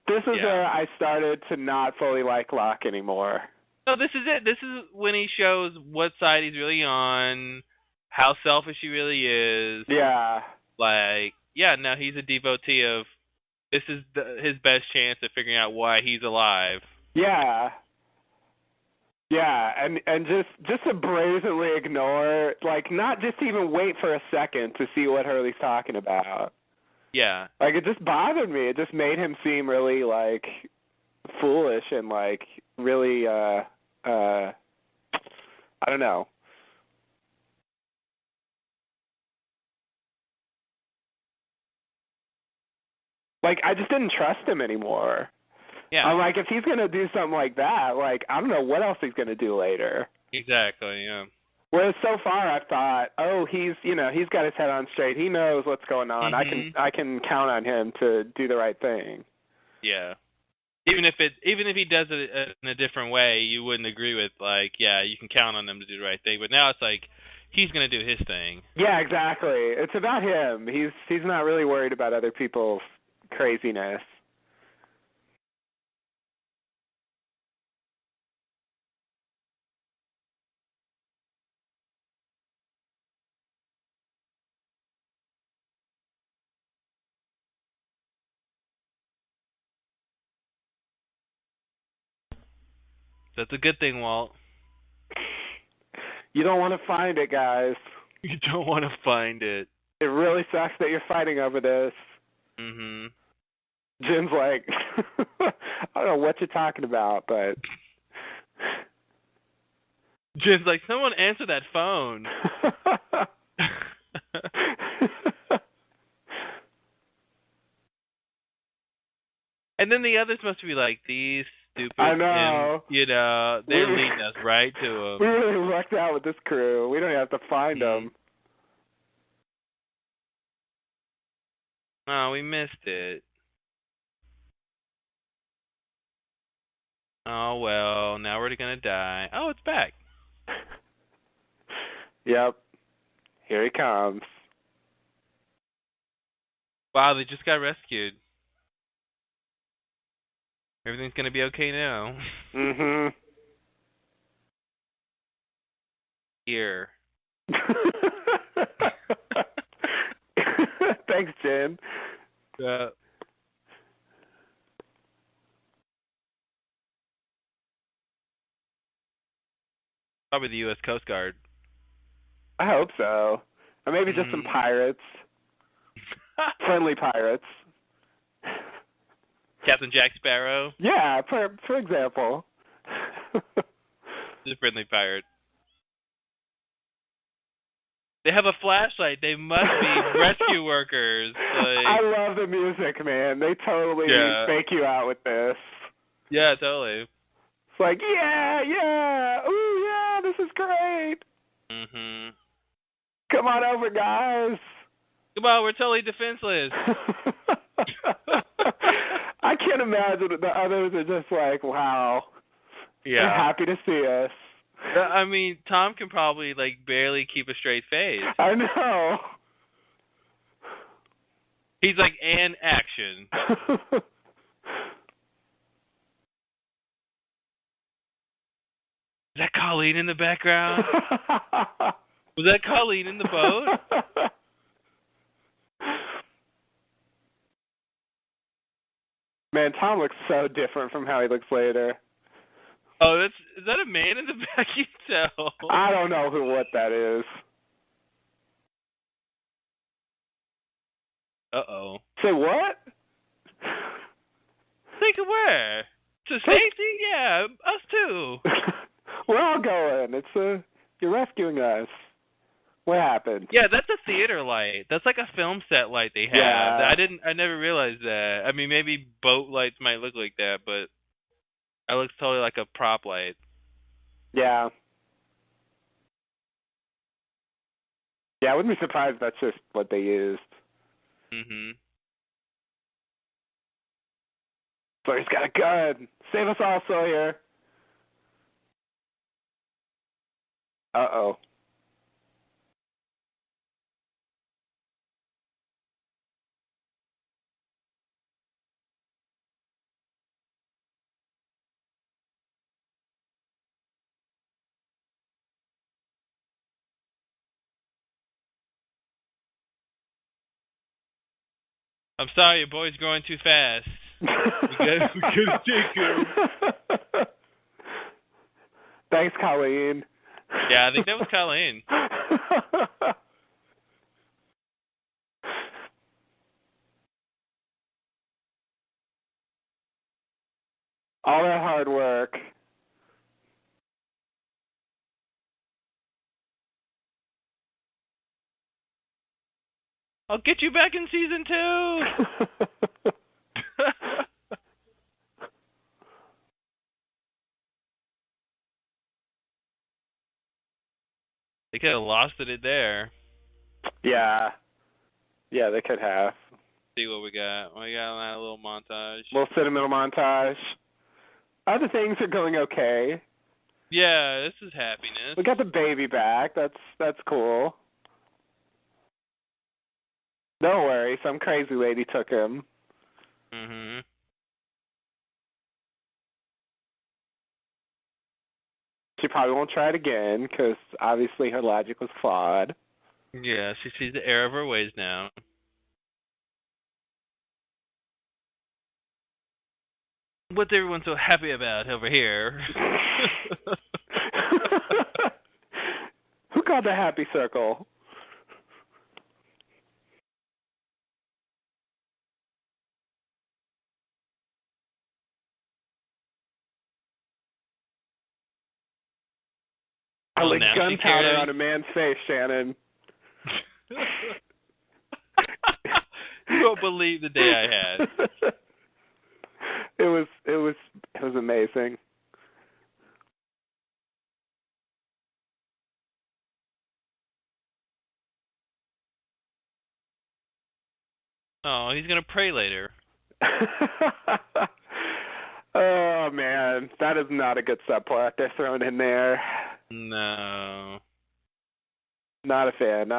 this is where I started to not fully like Locke anymore. No, this is it. This is when he shows what side he's really on. how selfish he really is. Yeah. Like, yeah, no, he's a devotee of this is his best chance of figuring out why he's alive. Yeah. Yeah, and just to brazenly ignore, like, not just even wait for a second to see what Hurley's talking about. Yeah. Like, it just bothered me. It just made him seem really, like, foolish and, like, really, I don't know. Like, I just didn't trust him anymore. Yeah. I'm like, if he's going to do something like that, like, I don't know what else he's going to do later. Exactly, yeah. Whereas so far I've thought, oh, he's got his head on straight. He knows what's going on. Mm-hmm. I can count on him to do the right thing. Yeah. Even if he does it in a different way, you wouldn't agree with, like, yeah, you can count on him to do the right thing. But now it's like he's going to do his thing. Yeah, exactly. It's about him. He's not really worried about other people's craziness. That's a good thing, Walt. You don't want to find it, guys. You don't want to find it. It really sucks that you're fighting over this. Mm-hmm. Jim's like, I don't know what you're talking about, but... Jim's like, someone answer that phone. And then the others must be like, these stupid... I know. And, they're leading us right to them. We really lucked out with this crew. We don't have to find them. Oh, we missed it. Oh, well, now we're going to die. Oh, it's back. Yep. Here he comes. Wow, they just got rescued. Everything's going to be okay now. Mm-hmm. Here. Thanks, Jen. Yeah. Probably the U.S. Coast Guard. I hope so. Or maybe just some pirates. Friendly pirates. Captain Jack Sparrow. Yeah, for example. The friendly pirate. They have a flashlight. They must be rescue workers. Like, I love the music, man. They totally fake you out with this. Yeah, totally. It's like, yeah, ooh, yeah, this is great. Mm-hmm. Come on over, guys. Come on, we're totally defenseless. I can't imagine the others are just like, wow. Yeah. They're happy to see us. I mean, Tom can probably, like, barely keep a straight face. I know. He's like, and action. Is that Colleen in the background? Was that Colleen in the boat? Man, Tom looks so different from how he looks later. Oh, is that a man in the back? You can tell. I don't know what that is. Uh-oh. Say what? Take it where? To safety? Yeah, us too. We're all going. You're rescuing us. What happened? Yeah, that's a theater light. That's like a film set light they have. Yeah. I never realized that. I mean, maybe boat lights might look like that, but that looks totally like a prop light. Yeah. Yeah, I wouldn't be surprised if that's just what they used. Mm-hmm. Sawyer's got a gun. Save us all, Sawyer. Uh-oh. I'm sorry, your boy's growing too fast. We gotta take him. Thanks, Colleen. Yeah, I think that was Colleen. All that hard work. I'll get you back in season 2. They could have lost it there. Yeah. Yeah, they could have. See what we got. We got on that little montage. Little sentimental montage. Other things are going okay. Yeah, this is happiness. We got the baby back. That's cool. Don't worry, some crazy lady took him. Mhm. She probably won't try it again because obviously her logic was flawed. Yeah, she sees the error of her ways now. What's everyone so happy about over here? Who called the happy circle? I like gunpowder on a man's face, Shannon. You won't believe the day I had. It was amazing. Oh, he's gonna pray later. Oh man, that is not a good subplot they're throwing in there. No. Not a fan.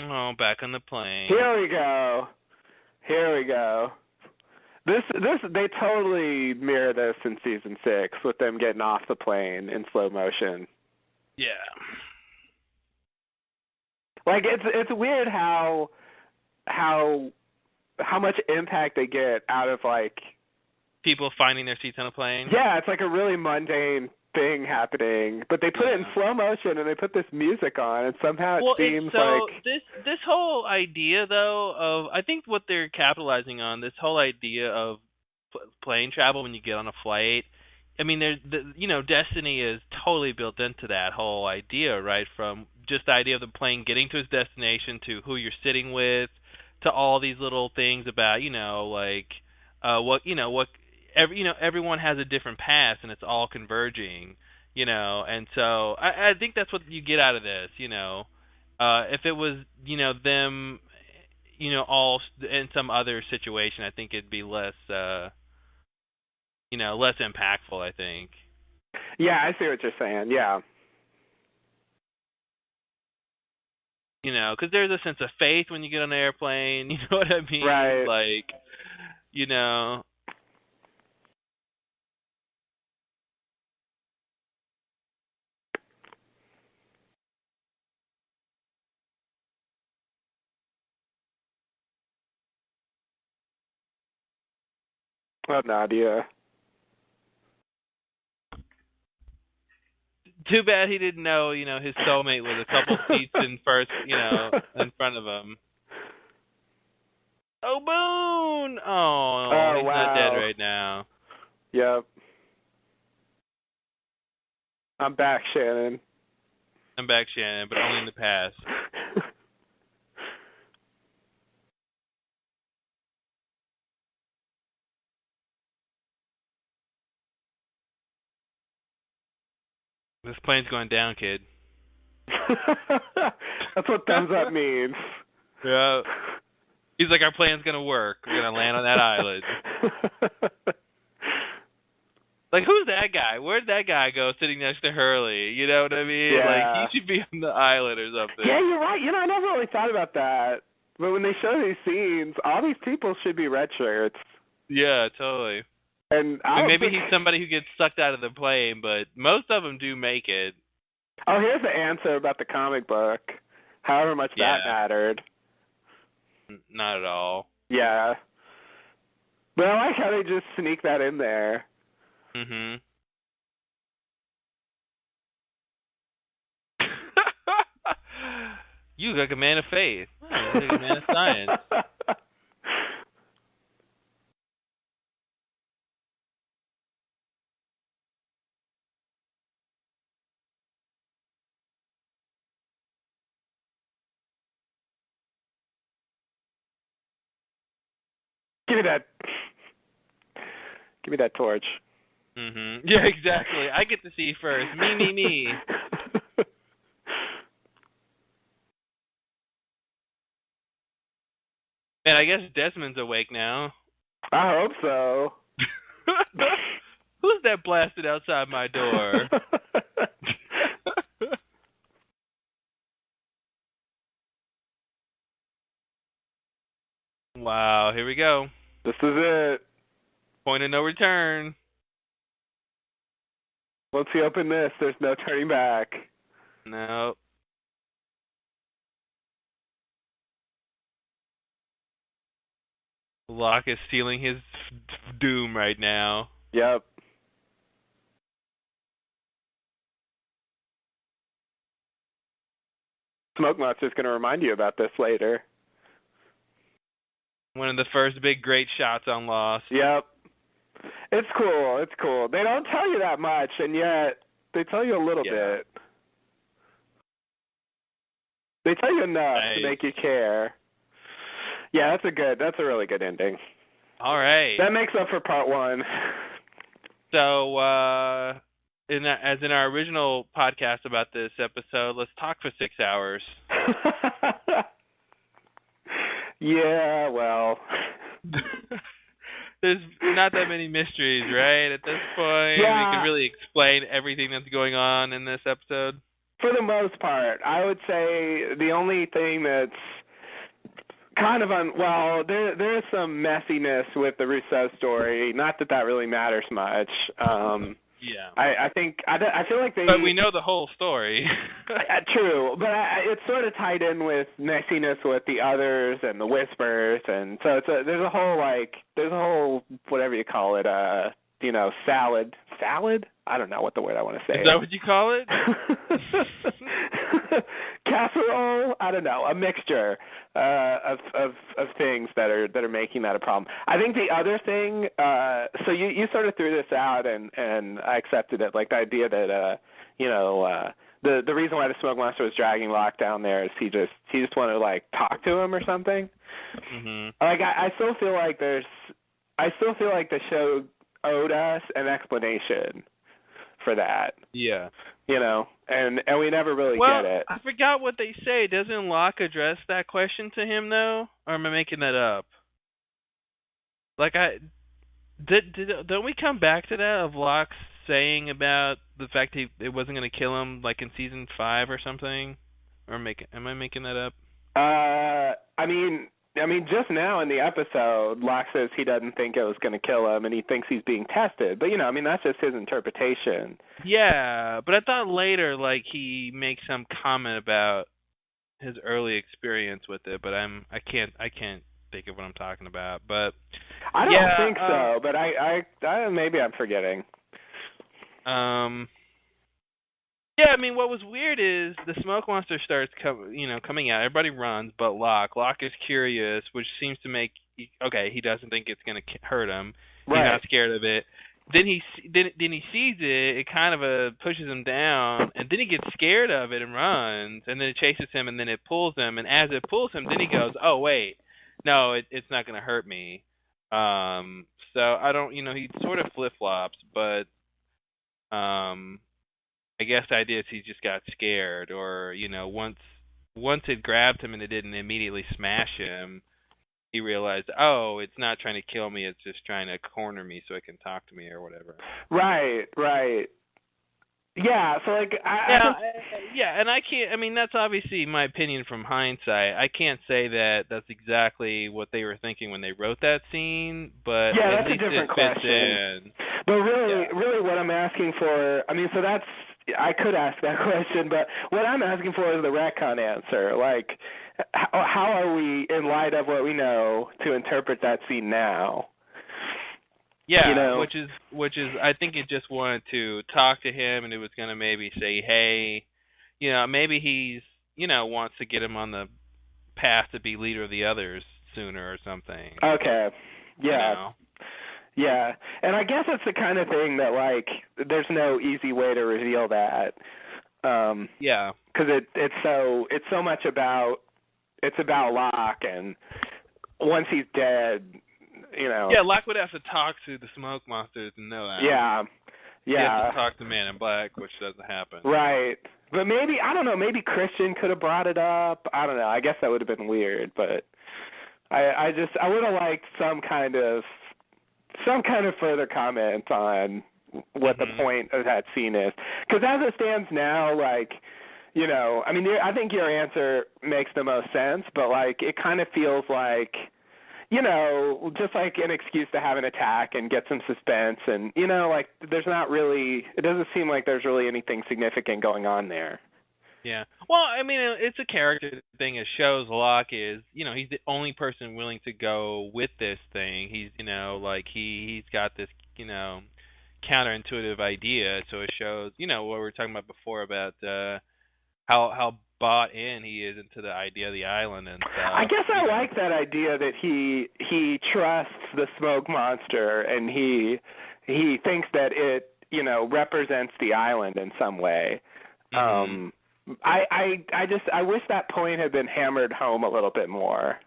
Oh, back on the plane. Here we go. This they totally mirror this in season 6 with them getting off the plane in slow motion. Yeah. Like it's weird how much impact they get out of like people finding their seats on a plane. Yeah, it's like a really mundane thing happening, but they put it in slow motion and they put this music on, and somehow it seems like this whole idea though of I think what they're capitalizing on, this whole idea of plane travel when you get on a flight. I mean, Destiny is totally built into that whole idea, right? From just the idea of the plane getting to its destination to who you're sitting with, to all these little things about everyone has a different past and it's all converging, and so I think that's what you get out of this, if it was, them, all in some other situation, I think it'd be less, less impactful, I think. Yeah, I see what you're saying, yeah. Because there's a sense of faith when you get on an airplane, you know what I mean? Right. Like, Oh, Nadia. Too bad he didn't know, his soulmate was a couple seats in first, in front of him. Oh, Boone! Oh, he's wow. not dead right now. Yep. I'm back, Shannon. But only in the past. This plane's going down, kid. That's what thumbs up means. Yeah. He's like, our plan's going to work. We're going to land on that island. Like, who's that guy? Where'd that guy go sitting next to Hurley? You know what I mean? Yeah. Like, he should be on the island or something. Yeah, you're right. I never really thought about that. But when they show these scenes, all these people should be red shirts. Yeah, totally. And maybe he's somebody who gets sucked out of the plane, but most of them do make it. Oh, here's the answer about the comic book. However much that mattered. Not at all. Yeah. But I like how they just sneak that in there. Mhm. You look like a man of faith. Oh, you look like a man of science. Give me that. Give me that torch. Mhm. Yeah, exactly. I get to see first. Me. And I guess Desmond's awake now. I hope so. Who's that blasted outside my door? Wow, here we go. This is it. Point of no return. Once you open this, there's no turning back. No. Locke is sealing his doom right now. Yep. Smoke Monster's going to remind you about this later. One of the first big great shots on Lost. Yep. It's cool. It's cool. They don't tell you that much, and yet they tell you a little bit. They tell you enough to make you care. Yeah, that's a really good ending. All right. That makes up for part one. So, as in our original podcast about this episode, let's talk for 6 hours. Yeah, well. There's not that many mysteries, right? At this point, yeah. We can really explain everything that's going on in this episode. For the most part, I would say the only thing that's kind of there is some messiness with the Rousseau story. Not that really matters much. Yeah. I feel like they. But we know the whole story. True, but it's sort of tied in with messiness with the others and the whispers, and so there's a whole whatever you call it, salad. Salad? I don't know what the word I want to say. Is that what you call it? Casserole? I don't know. A mixture of things that are making that a problem. I think the other thing. So you sort of threw this out, and I accepted it. Like the idea that the reason why the Smoke Monster was dragging Locke down there is he just wanted to like talk to him or something. Mm-hmm. Like I still feel like the show owed us an explanation for that. Yeah. And we never really get it. I forgot what they say. Doesn't Locke address that question to him though, or am I making that up? Like don't we come back to that of Locke saying about the fact it wasn't going to kill him like in season 5 or something? Or am I making that up? I mean, just now in the episode, Locke says he doesn't think it was going to kill him, and he thinks he's being tested. But that's just his interpretation. Yeah, but I thought later, like he makes some comment about his early experience with it. But I can't think of what I'm talking about. But I don't think so. But I maybe I'm forgetting. Yeah, I mean, what was weird is the Smoke Monster starts coming out. Everybody runs, but Locke. Locke is curious, which seems to make he doesn't think it's going to hurt him. Right. He's not scared of it. Then he sees it. It kind of pushes him down, and then he gets scared of it and runs, and then it chases him, and then it pulls him. And as it pulls him, then he goes, "Oh wait, no, it's not going to hurt me." So I don't, he sort of flip flops, but I guess the idea is he just got scared, or once it grabbed him and it didn't immediately smash him, he realized, oh, it's not trying to kill me, it's just trying to corner me so it can talk to me or whatever. Right. Yeah, so like and I can't. I mean, that's obviously my opinion from hindsight. I can't say that that's exactly what they were thinking when they wrote that scene, but yeah, at that's least a different it fits question. in. But really, what I'm asking for, I mean, so that's I could ask that question, but what I'm asking for is the retcon answer. Like, how are we, in light of what we know, to interpret that scene now? Yeah, you know? which is I think it just wanted to talk to him, and it was going to maybe say, hey, maybe he's wants to get him on the path to be leader of the others sooner or something. Okay. Yeah. You know? Yeah, and I guess it's the kind of thing that, like, there's no easy way to reveal that. Yeah. Because it's so much about Locke, and once he's dead, Yeah, Locke would have to talk to the smoke monsters to know that. Yeah. He has to talk to Man in Black, which doesn't happen. Right. But maybe, I don't know, maybe Christian could have brought it up. I don't know. I guess that would have been weird, but I would have liked some kind of further comment on what the point of that scene is. Because as it stands now, like, I mean, I think your answer makes the most sense, but, like, it kind of feels like, just like an excuse to have an attack and get some suspense, and, like, there's not really, it doesn't seem like there's really anything significant going on there. Yeah. Well, I mean, it's a character thing. It shows Locke is, he's the only person willing to go with this thing. He's, like he's got this, counterintuitive idea. So it shows, what we were talking about before about how bought in he is into the idea of the island and stuff. I guess I like that idea that he trusts the smoke monster, and he thinks that it, represents the island in some way. I wish that point had been hammered home a little bit more.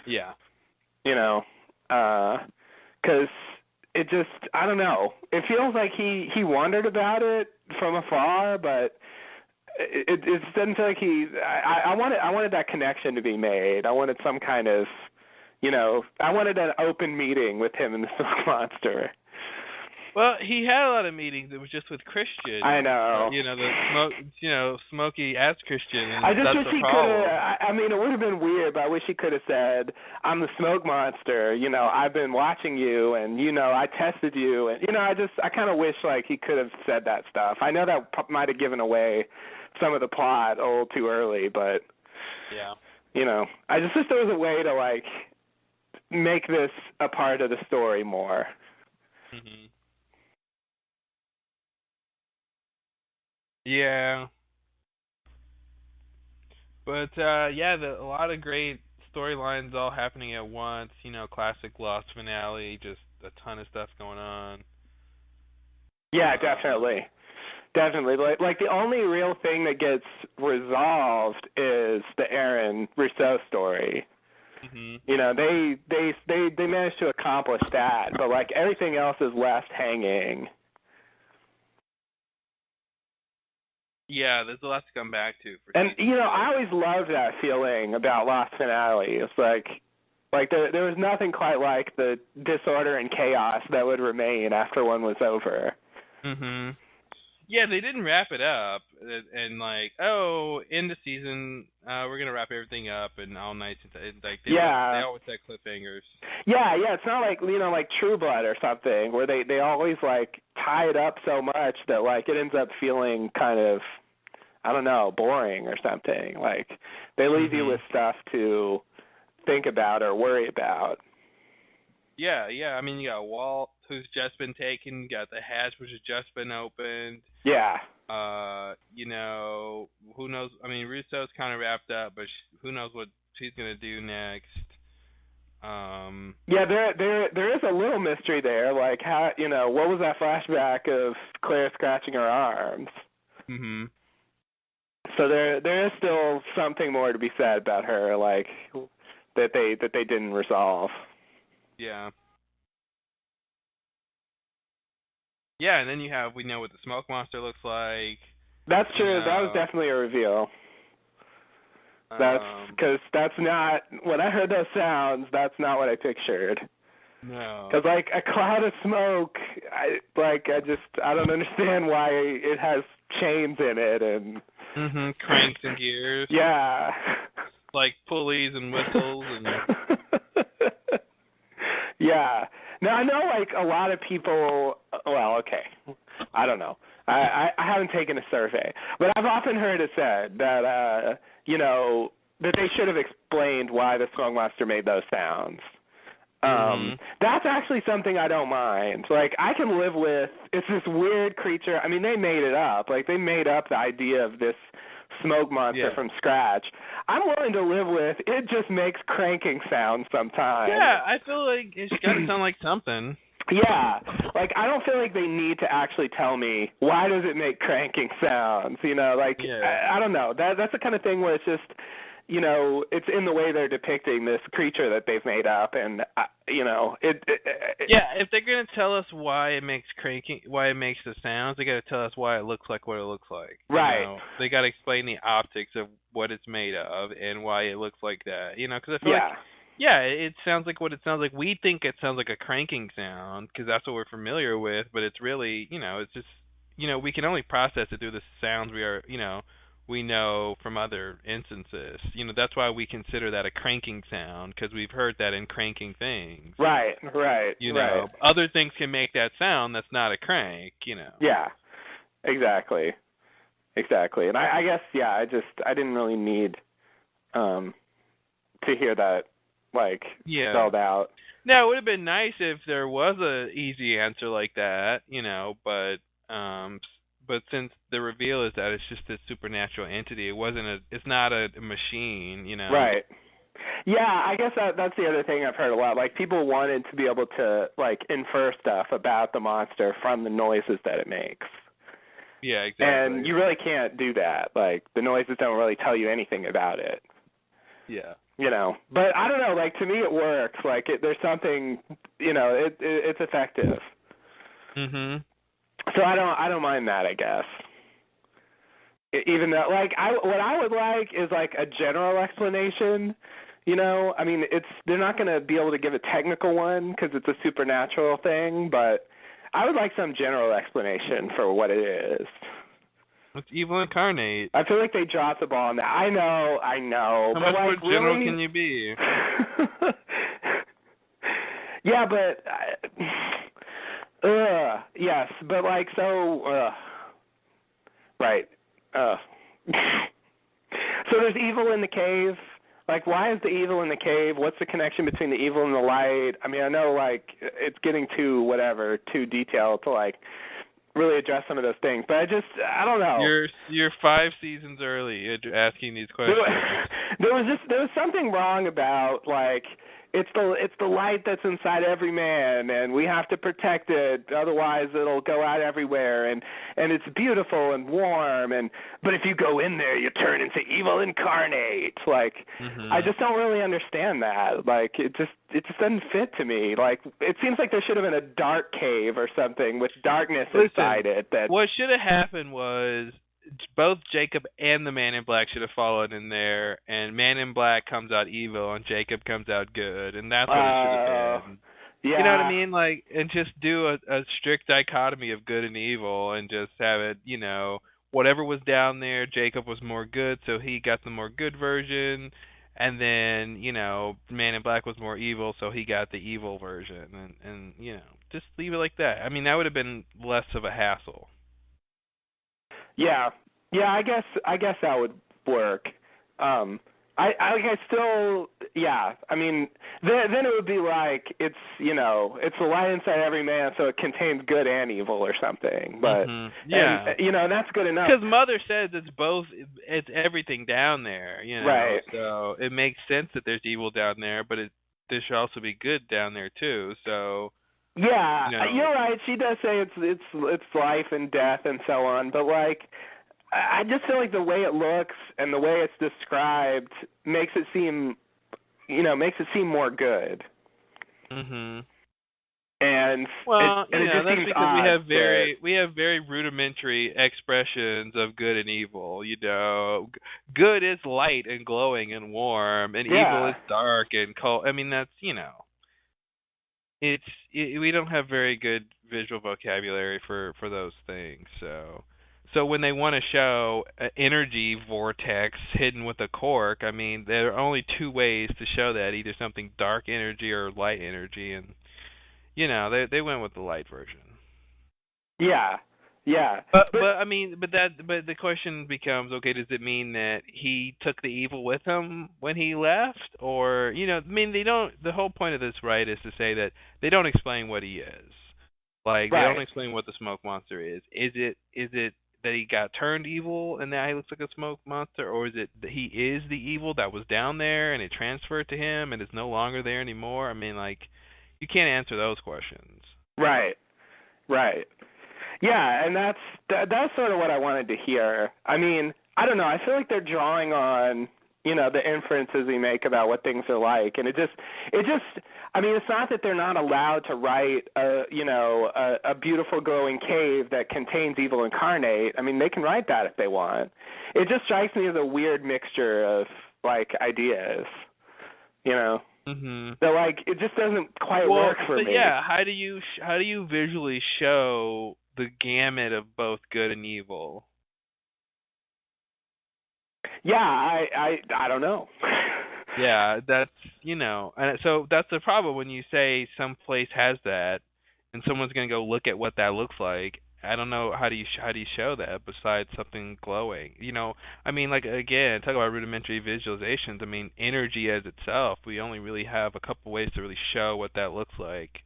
Yeah. Because it just, I don't know. It feels like he wondered about it from afar, but it doesn't feel like I wanted that connection to be made. I wanted some kind of, I wanted an open meeting with him and the smoke monster. Well, he had a lot of meetings. It was just with Christian. I know. Smokey as Christian. And I just that's wish he could have. I mean, it would have been weird, but I wish he could have said, "I'm the smoke monster. I've been watching you, and I tested you, and I kind of wish like he could have said that stuff. I know that might have given away some of the plot a little too early, but yeah, I just wish there was a way to like make this a part of the story more. Mm-hmm. Yeah. But, a lot of great storylines all happening at once. Classic Lost finale, just a ton of stuff going on. Yeah, definitely. Definitely. Like the only real thing that gets resolved is the Aaron Rousseau story. Mm-hmm. They managed to accomplish that, but, like, everything else is left hanging. Yeah, there's a lot to come back to. And, I always loved that feeling about Lost finale. It's like there was nothing quite like the disorder and chaos that would remain after one was over. Mm-hmm. Yeah, they didn't wrap it up, and like, end the season, we're gonna wrap everything up, and all night, like, they always had cliffhangers. Yeah, it's not like like True Blood or something where they always like tie it up so much that like it ends up feeling kind of, I don't know, boring or something. Like they leave you with stuff to think about or worry about. Yeah. I mean, you got Walt, who's just been taken. You got the hatch, which has just been opened. Yeah. Who knows? I mean, Rousseau's kind of wrapped up, but who knows what she's gonna do next? Yeah, there is a little mystery there. Like how, what was that flashback of Claire scratching her arms? Mhm. So there is still something more to be said about her, like that they didn't resolve. Yeah. Yeah, and then we know what the smoke monster looks like. That's true. That was definitely a reveal. That's because that's not, when I heard those sounds, that's not what I pictured. No. Because like a cloud of smoke, I don't understand why it has chains in it and. Cranks and gears. Yeah. Like pulleys and whistles and. Yeah. Now I know like a lot of people. Well, okay. I don't know. I haven't taken a survey, but I've often heard it said that that they should have explained why the Smoke Monster made those sounds. That's actually something I don't mind. Like, I can live with, it's this weird creature. I mean, they made it up. Like, they made up the idea of this smoke monster from scratch. I'm willing to live with, it just makes cranking sounds sometimes. Yeah, I feel like it's got to sound like something. Yeah, like, I don't feel like they need to actually tell me, why does it make cranking sounds? I don't know. That's the kind of thing where it's just, it's in the way they're depicting this creature that they've made up, and yeah, if they're gonna tell us why it makes the sounds, they gotta tell us why it looks like what it looks like. Right. They gotta explain the optics of what it's made of and why it looks like that. Because I feel like, it sounds like what it sounds like. We think it sounds like a cranking sound because that's what we're familiar with, but it's really, it's just, we can only process it through the sounds we know from other instances. That's why we consider that a cranking sound, because we've heard that in cranking things. Right. Other things can make that sound that's not a crank, Yeah, exactly. And I guess, I didn't really need to hear that, spelled out. Now, it would have been nice if there was a easy answer like that, but since the reveal is that it's just a supernatural entity, it's not a machine, Right. Yeah, I guess that's the other thing I've heard a lot. Like, people wanted to be able to, infer stuff about the monster from the noises that it makes. Yeah, exactly. And you really can't do that. Like, the noises don't really tell you anything about it. Yeah. But I don't know, to me it works. There's something, it's effective. Mm-hmm. So I don't mind that, I guess. Even though, what I would like is a general explanation. I mean, they're not going to be able to give a technical one because it's a supernatural thing, but I would like some general explanation for what it is. It's evil incarnate. I feel like they dropped the ball on that. I know. How but much more general really? can you be? Yeah, but yes, but right. So there's evil in the cave. Why is the evil in the cave? What's the connection between the evil and the light? I mean, I know it's getting too detailed to really address some of those things, but I don't know. You're 5 seasons early asking these questions. There was something wrong about it's the light that's inside every man, and we have to protect it, otherwise it'll go out everywhere, and it's beautiful and warm, but if you go in there, you turn into evil incarnate. I just don't really understand that. It just doesn't fit to me. It seems like there should have been a dark cave or something with darkness inside it. What should have happened was both Jacob and the Man in Black should have followed in there, and Man in Black comes out evil and Jacob comes out good, and that's what it should have been. Yeah. You know what I mean? And just do a strict dichotomy of good and evil, and just have it, whatever was down there, Jacob was more good, so he got the more good version, and then, Man in Black was more evil, so he got the evil version, and just leave it like that. I mean, that would have been less of a hassle. Yeah, I guess that would work. I still, I mean, then it would be it's it's the light inside every man, so it contains good and evil or something. But and that's good enough. Because Mother says it's everything down there, Right. So it makes sense that there's evil down there, but there should also be good down there too. So. Yeah, you're right. She does say it's life and death and so on, but I just feel like the way it looks and the way it's described makes it seem more good. Mhm. And well, it just that's seems because odd we have very rudimentary expressions of good and evil. Good is light and glowing and warm, and evil is dark and cold. I mean, that's we don't have very good visual vocabulary for those things. So when they want to show an energy vortex hidden with a cork, I mean, there are only 2 ways to show that: either something dark energy or light energy, and they went with the light version. Yeah, Yeah. But the question becomes, okay, does it mean that he took the evil with him when he left, or they don't. The whole point of this, right, is to say that they don't explain what he is. Like they don't explain what the smoke monster is. Is it that he got turned evil and now he looks like a smoke monster, or is it that he is the evil that was down there and it transferred to him and is no longer there anymore? I mean, like, you can't answer those questions. Right. Yeah, and that's sort of what I wanted to hear. I mean, I don't know. I feel like they're drawing on, the inferences we make about what things are like, and it just. I mean, it's not that they're not allowed to write a beautiful glowing cave that contains evil incarnate. I mean, they can write that if they want. It just strikes me as a weird mixture of like ideas, Mm-hmm. That like it just doesn't quite work for me. Yeah, how do you visually show the gamut of both good and evil? Yeah, I don't know. Yeah, that's and so that's the problem when you say some place has that, and someone's gonna go look at what that looks like. I don't know how do you show that besides something glowing. I mean, like again, talk about rudimentary visualizations. I mean, energy as itself, we only really have a couple ways to really show what that looks like.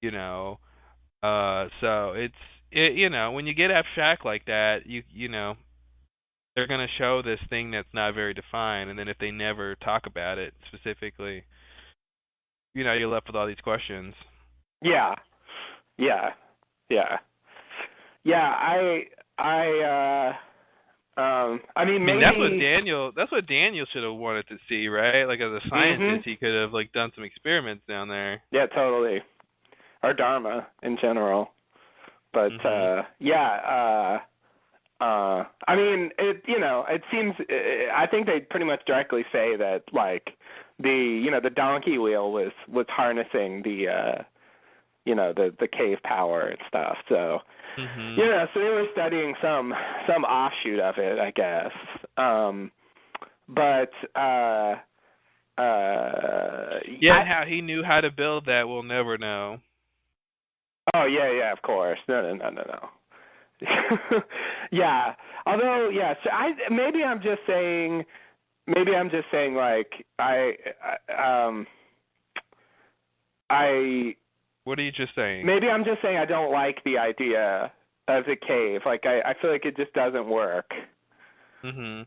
So when you get abstract like that, they're going to show this thing that's not very defined, and then if they never talk about it specifically, you're left with all these questions. Yeah. I mean, maybe that's what Daniel should have wanted to see, right? Like as a scientist, he could have like done some experiments down there. Yeah, totally. Or Dharma in general. But I mean, it seems. I think they pretty much directly say that, like, the donkey wheel was harnessing the cave power and stuff. So, so they were studying some offshoot of it, I guess. But how he knew how to build that, we'll never know. Oh yeah, of course. No. Yeah. Although, so maybe I'm just saying like What are you just saying? Maybe I'm just saying I don't like the idea of the cave. Like I feel like it just doesn't work. Mhm.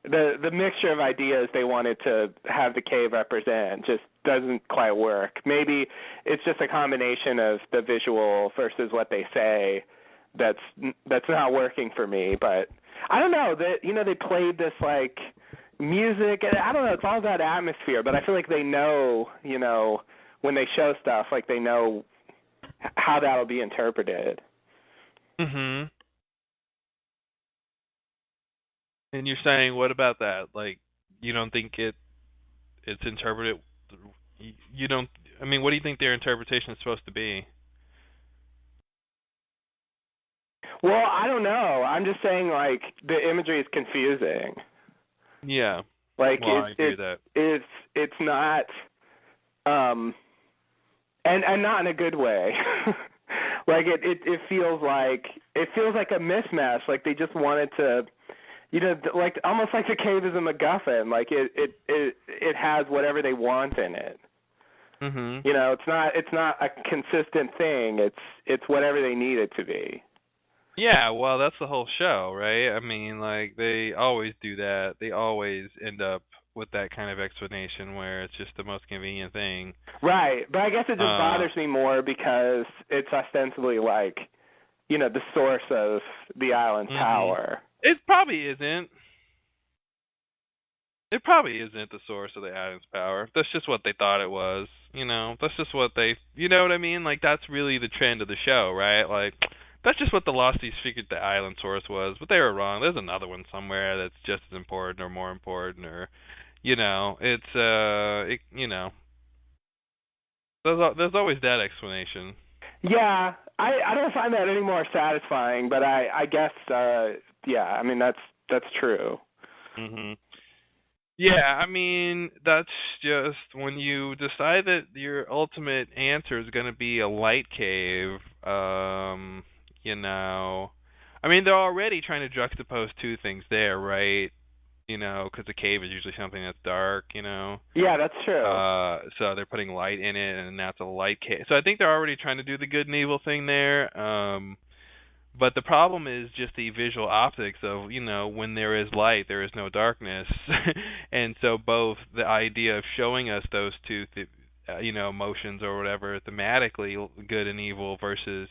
The mixture of ideas they wanted to have the cave represent just doesn't quite work. Maybe it's just a combination of the visual versus what they say that's not working for me. But I don't know that they played this like music. I don't know. It's all about atmosphere. But I feel like they know when they show stuff, like they know how that'll be interpreted. Mhm. And you're saying, what about that? Like, you don't think it's interpreted? You don't. I mean, what do you think their interpretation is supposed to be? Well, I don't know. I'm just saying, like, the imagery is confusing. Yeah. Like, I agree with that. It's not, and not in a good way. Like, it feels like a mismatch. Like they just wanted to. Like almost like the cave is a MacGuffin. Like it has whatever they want in it. Mhm. It's not a consistent thing. It's whatever they need it to be. Yeah, well, that's the whole show, right? I mean, like they always do that. They always end up with that kind of explanation where it's just the most convenient thing. Right, but I guess it just bothers me more because it's ostensibly like, the source of the island's power. It probably isn't. It probably isn't the source of the island's power. That's just what they thought it was. That's just what they. You know what I mean? Like that's really the trend of the show, right? Like that's just what the Losties figured the island source was, but they were wrong. There's another one somewhere that's just as important or more important, or it's There's always that explanation. Yeah, I don't find that any more satisfying, but I guess yeah, I mean that's true. Mhm. Yeah, I mean that's just when you decide that your ultimate answer is going to be a light cave You know, I mean, they're already trying to juxtapose two things there, right? You know, because a cave is usually something that's dark, you know. Yeah, that's true. So they're putting light in it, and that's a light cave. So I think they're already trying to do the good and evil thing there. But the problem is just the visual optics of, you know, when there is light, there is no darkness. And so both the idea of showing us those two, you know, emotions or whatever, thematically, good and evil, versus,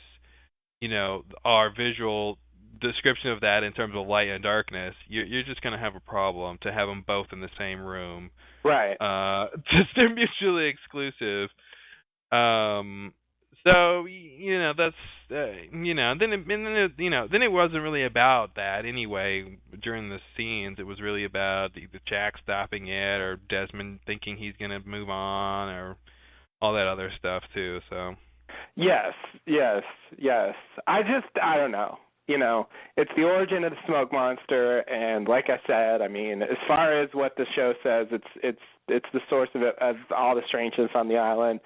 you know, our visual description of that in terms of light and darkness, you're just going to have a problem to have them both in the same room. Right. They're mutually exclusive. So you know that's you know then it wasn't really about that anyway. During the scenes, it was really about either Jack stopping it or Desmond thinking he's gonna move on or all that other stuff too. So Yes. I don't know. You know, it's the origin of the smoke monster, and like I said, I mean, as far as what the show says, it's the source of all the strangeness on the island.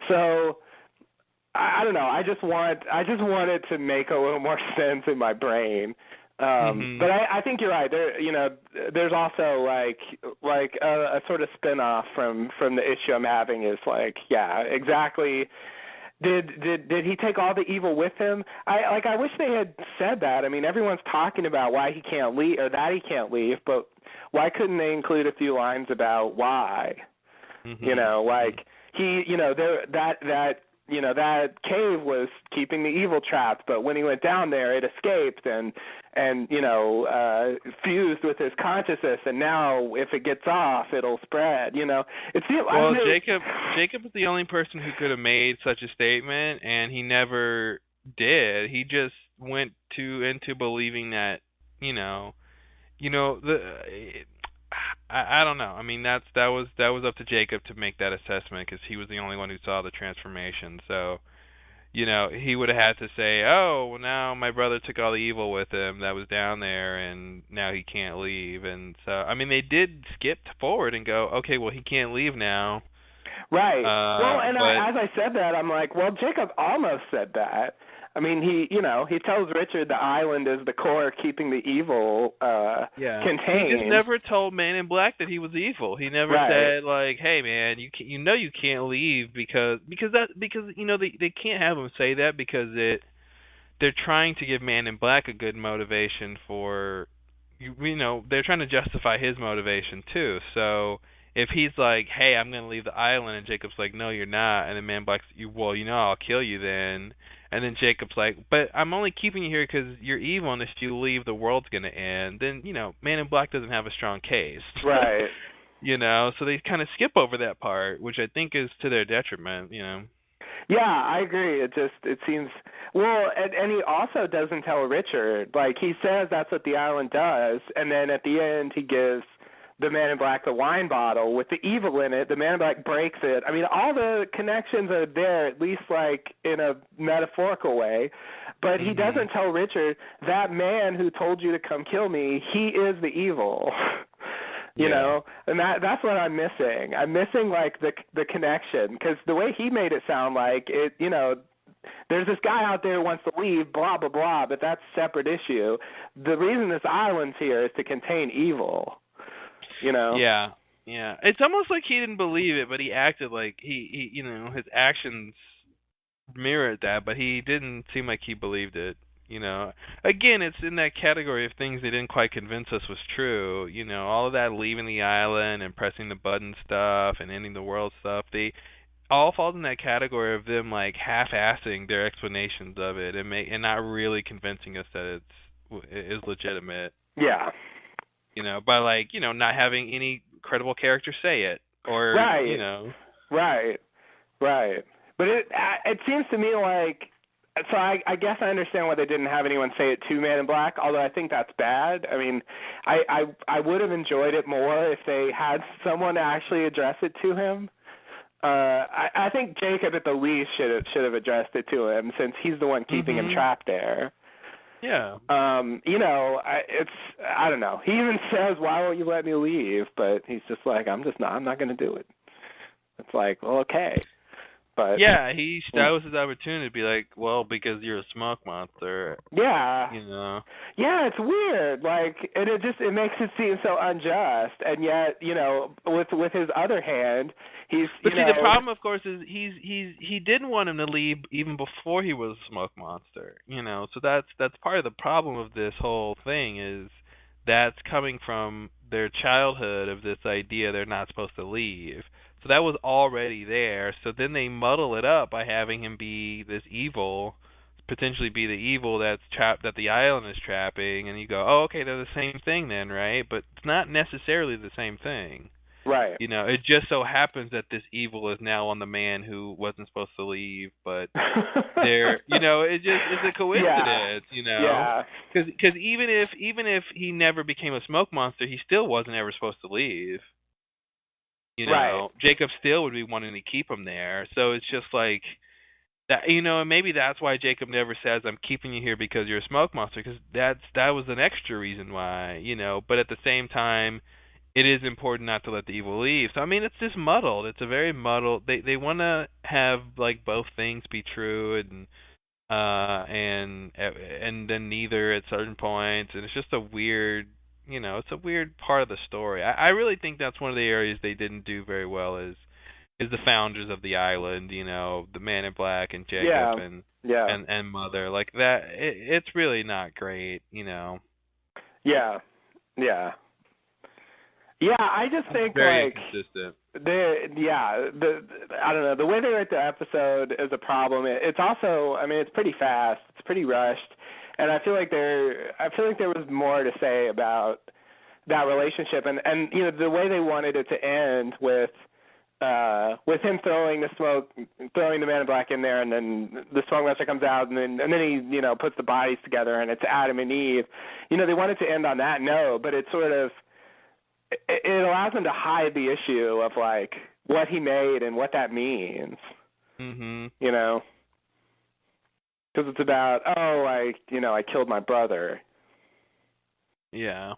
So I don't know. I just want it to make a little more sense in my brain. But I think you're right. There's also like a sort of spin-off from the issue I'm having is like, yeah, exactly. Did he take all the evil with him? I wish they had said that. I mean, everyone's talking about why he can't leave or that he can't leave, but why couldn't they include a few lines about why? You know, like he, you know, that cave was keeping the evil trapped, but when he went down there, it escaped and fused with his consciousness, and now if it gets off, it'll spread. You know, Jacob was the only person who could have made such a statement, and he never did. He just went into believing that, I don't know. I mean, that was up to Jacob to make that assessment because he was the only one who saw the transformation. So, he would have had to say, "Oh, well, now my brother took all the evil with him that was down there, and now he can't leave." And so, I mean, they did skip forward and go, "Okay, well, he can't leave now." Right. As I said that, I'm like, well, Jacob almost said that. I mean, he tells Richard the island is the core keeping the evil contained. He just never told Man in Black that he was evil. He never said like, "Hey, man, you can't leave because they can't have him say that because they're trying to give Man in Black a good motivation for they're trying to justify his motivation too. So if he's like, "Hey, I'm going to leave the island," and Jacob's like, "No, you're not," and then Man in Black's, "Well, I'll kill you then." And then Jacob's like, "But I'm only keeping you here because you're evil, and if you leave, the world's going to end." Then, Man in Black doesn't have a strong case. Right. So they kind of skip over that part, which I think is to their detriment, Yeah, I agree. It seems, well, and he also doesn't tell Richard. Like, he says that's what the island does, and then at the end he gives the Man in Black the wine bottle with the evil in it. The Man in Black breaks it. I mean, all the connections are there, at least like in a metaphorical way. But he doesn't tell Richard, that man who told you to come kill me, he is the evil. You know, and that's what I'm missing. I'm missing like the connection, because the way he made it sound like it, there's this guy out there who wants to leave, blah blah blah, but that's a separate issue. The reason this island's here is to contain evil. Yeah. It's almost like he didn't believe it, but he acted like he his actions mirrored that, but he didn't seem like he believed it. Again, it's in that category of things they didn't quite convince us was true. All of that leaving the island and pressing the button stuff and ending the world stuff, they all falls in that category of them like half-assing their explanations of it and not really convincing us that it is legitimate. Yeah. By not having any credible character say it or Right. But it seems to me like, so I guess I understand why they didn't have anyone say it to Man in Black, although I think that's bad. I mean, I would have enjoyed it more if they had someone actually address it to him. I think Jacob at the least should have addressed it to him, since he's the one keeping him trapped there. Yeah. I don't know. He even says, "Why won't you let me leave?" But he's just like, I'm not going to do it. It's like, well, okay. But yeah, that was his opportunity to be like, well, because you're a smoke monster. Yeah. You know. Yeah, it's weird. Like, and it makes it seem so unjust, and yet, with his other hand, he's. But see, the problem, of course, is he didn't want him to leave even before he was a smoke monster. You know, so that's part of the problem of this whole thing is that's coming from their childhood of this idea they're not supposed to leave. So that was already there. So then they muddle it up by having him be this evil, potentially be the evil that's trapped, that the island is trapping, and you go, oh, okay, they're the same thing then, right? But it's not necessarily the same thing. Right. You know, it just so happens that this evil is now on the man who wasn't supposed to leave, but it's a coincidence, Yeah. Because even if he never became a smoke monster, he still wasn't ever supposed to leave. You know, right. Jacob still would be wanting to keep him there. So it's just like that, and maybe that's why Jacob never says, I'm keeping you here because you're a smoke monster, because that was an extra reason why, but at the same time, it is important not to let the evil leave. So, I mean, it's just muddled. It's a very muddled, they want to have, like, both things be true, and then neither at certain points, and it's just a weird, it's a weird part of the story. I really think that's one of the areas they didn't do very well is the founders of the island, the Man in Black and Jacob and Mother. Like that, it's really not great, Yeah. Yeah. Yeah, I just think very like inconsistent. I don't know, the way they write the episode is a problem. It's also, I mean, it's pretty fast, it's pretty rushed, and I feel like there was more to say about that relationship, and the way they wanted it to end with him throwing the Man in Black in there, and then the smoke monster comes out, and then he puts the bodies together, and it's Adam and Eve. They wanted to end on that note, but it sort of it allows him to hide the issue of like what he made and what that means. Mhm. Because it's about I killed my brother. Yeah.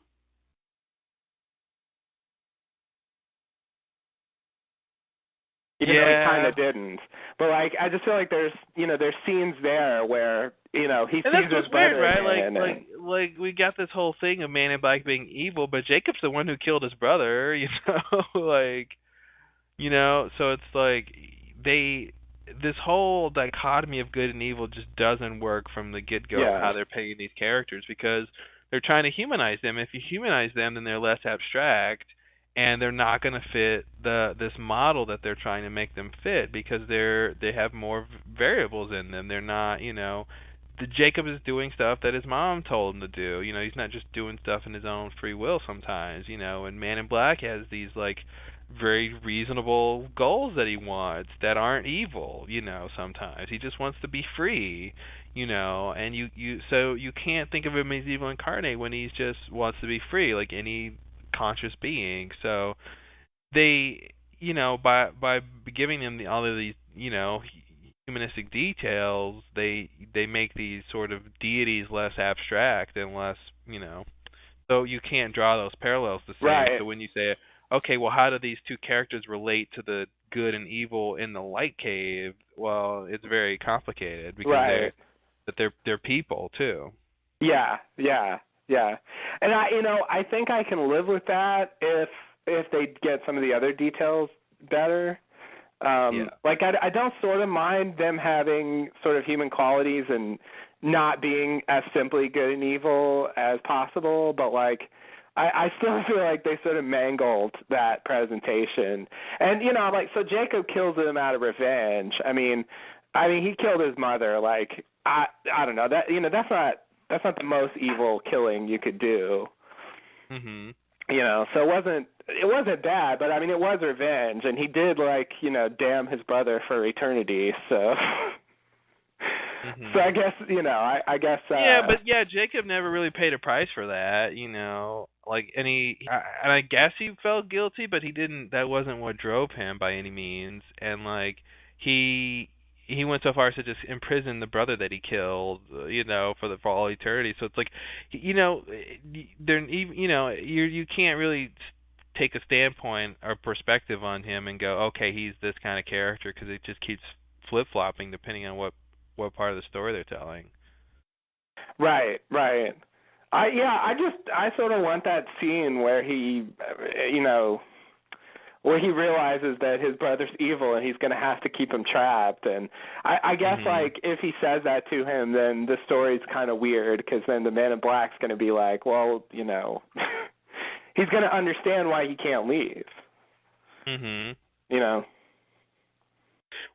Even though he kind of didn't. But like, I just feel like there's scenes there where he sees his brother, right? Like we got this whole thing of Man in Black being evil, but Jacob's the one who killed his brother. So it's like this whole dichotomy of good and evil just doesn't work from the get-go of how they're painting these characters, because they're trying to humanize them. If you humanize them, then they're less abstract, and they're not going to fit this model that they're trying to make them fit, because they have more variables in them. They're not, Jacob is doing stuff that his mom told him to do. He's not just doing stuff in his own free will sometimes, and Man in Black has these like very reasonable goals that he wants that aren't evil, sometimes. He just wants to be free, and so you can't think of him as evil incarnate when he just wants to be free like any conscious being. So they, by giving them all of these, humanistic details, they make these sort of deities less abstract and less, so you can't draw those parallels the same. Right. So when you say, okay, well, how do these two characters relate to the good and evil in the light cave? Well, it's very complicated because they're people too. Yeah. And I think I can live with that if they get some of the other details better. Like I don't sort of mind them having sort of human qualities and not being as simply good and evil as possible, but like I still feel like they sort of mangled that presentation. And so Jacob kills him out of revenge. I mean he killed his mother. Like I don't know, that that's not the most evil killing you could do. Mhm. So it wasn't bad, but I mean it was revenge, and he did damn his brother for eternity. So Mm-hmm. So I guess I guess. Jacob never really paid a price for that, and I guess he felt guilty, but he didn't. That wasn't what drove him by any means, and like he went so far as to just imprison the brother that he killed, for all eternity. So it's like, you can't really take a standpoint or perspective on him and go, okay, he's this kind of character, because it just keeps flip-flopping depending on what part of the story they're telling. Right. I sort of want that scene where he, where he realizes that his brother's evil and he's going to have to keep him trapped. And I guess, like, if he says that to him, then the story's kind of weird, because then the Man in Black's going to be like, well, he's going to understand why he can't leave.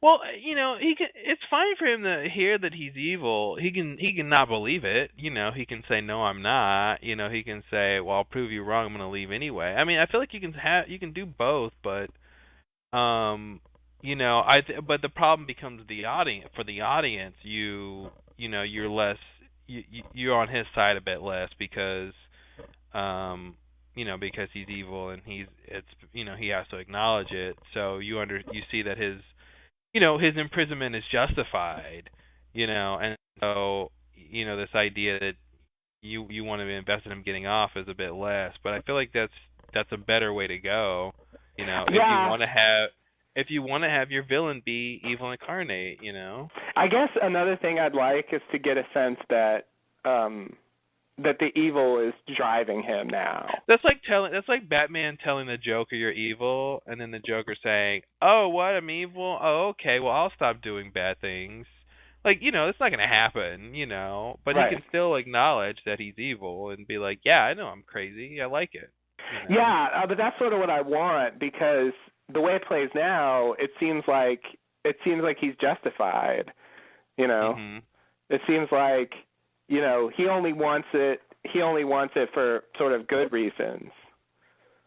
Well, it's fine for him to hear that he's evil. He can not believe it. He can say, no, I'm not. He can say, well, I'll prove you wrong. I'm going to leave anyway. I mean, I feel like you can do both, but but the problem becomes the audience. For the audience, you're less you're on his side a bit less, because because he's evil and he has to acknowledge it. So you see that his imprisonment is justified, and so this idea that you want to invest in him getting off is a bit less. But I feel like that's a better way to go. If you want to have your villain be evil incarnate, I guess another thing I'd like is to get a sense that that the evil is driving him now. That's like Batman telling the Joker you're evil, and then the Joker saying, "Oh, what? I'm evil? Oh, okay. Well, I'll stop doing bad things." Like, it's not going to happen, but right. He can still acknowledge that he's evil and be like, "Yeah, I know I'm crazy. I like it." Yeah, but that's sort of what I want, because the way it plays now, it seems like he's justified. It seems like he only wants it for sort of good reasons.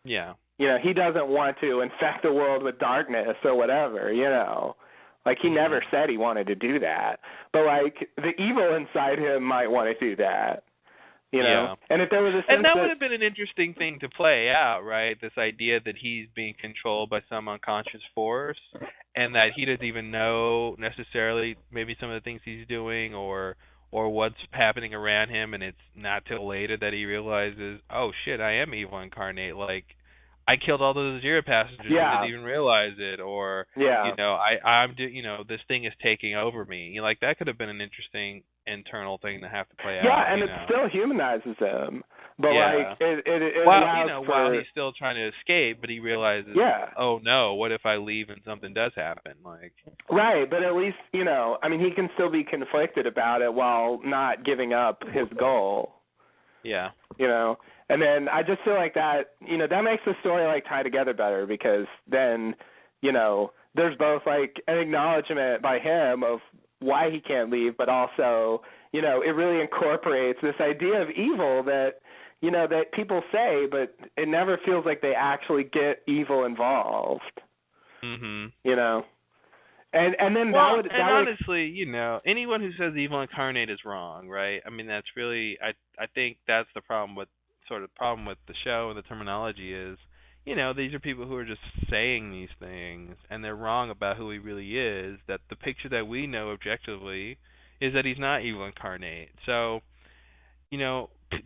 Yeah. He doesn't want to infect the world with darkness or whatever, Like, he never said he wanted to do that. But, like, the evil inside him might want to do that. Yeah. And if there was a sense and that would have been an interesting thing to play out, right? This idea that he's being controlled by some unconscious force, and that he doesn't even know necessarily maybe some of the things he's doing or what's happening around him, and it's not till later that he realizes, oh shit, I am evil incarnate. Like, I killed all those Zero passengers and didn't even realize it, or I'm this thing is taking over me. Like, that could have been an interesting internal thing to have to play out. Yeah, and it still humanizes him. But like it while he's still trying to escape, but he realizes, oh no, what if I leave and something does happen? Like, right, but at least he can still be conflicted about it while not giving up his goal. Yeah. And then I just feel like that that makes the story like tie together better, because then there's both like an acknowledgement by him of why he can't leave, but also it really incorporates this idea of evil that that people say, but it never feels like they actually get evil involved. And then honestly, anyone who says evil incarnate is wrong, right? I mean, that's really I think that's the problem with the show and the terminology is, these are people who are just saying these things, and they're wrong about who he really is. That the picture that we know objectively is that he's not evil incarnate. So,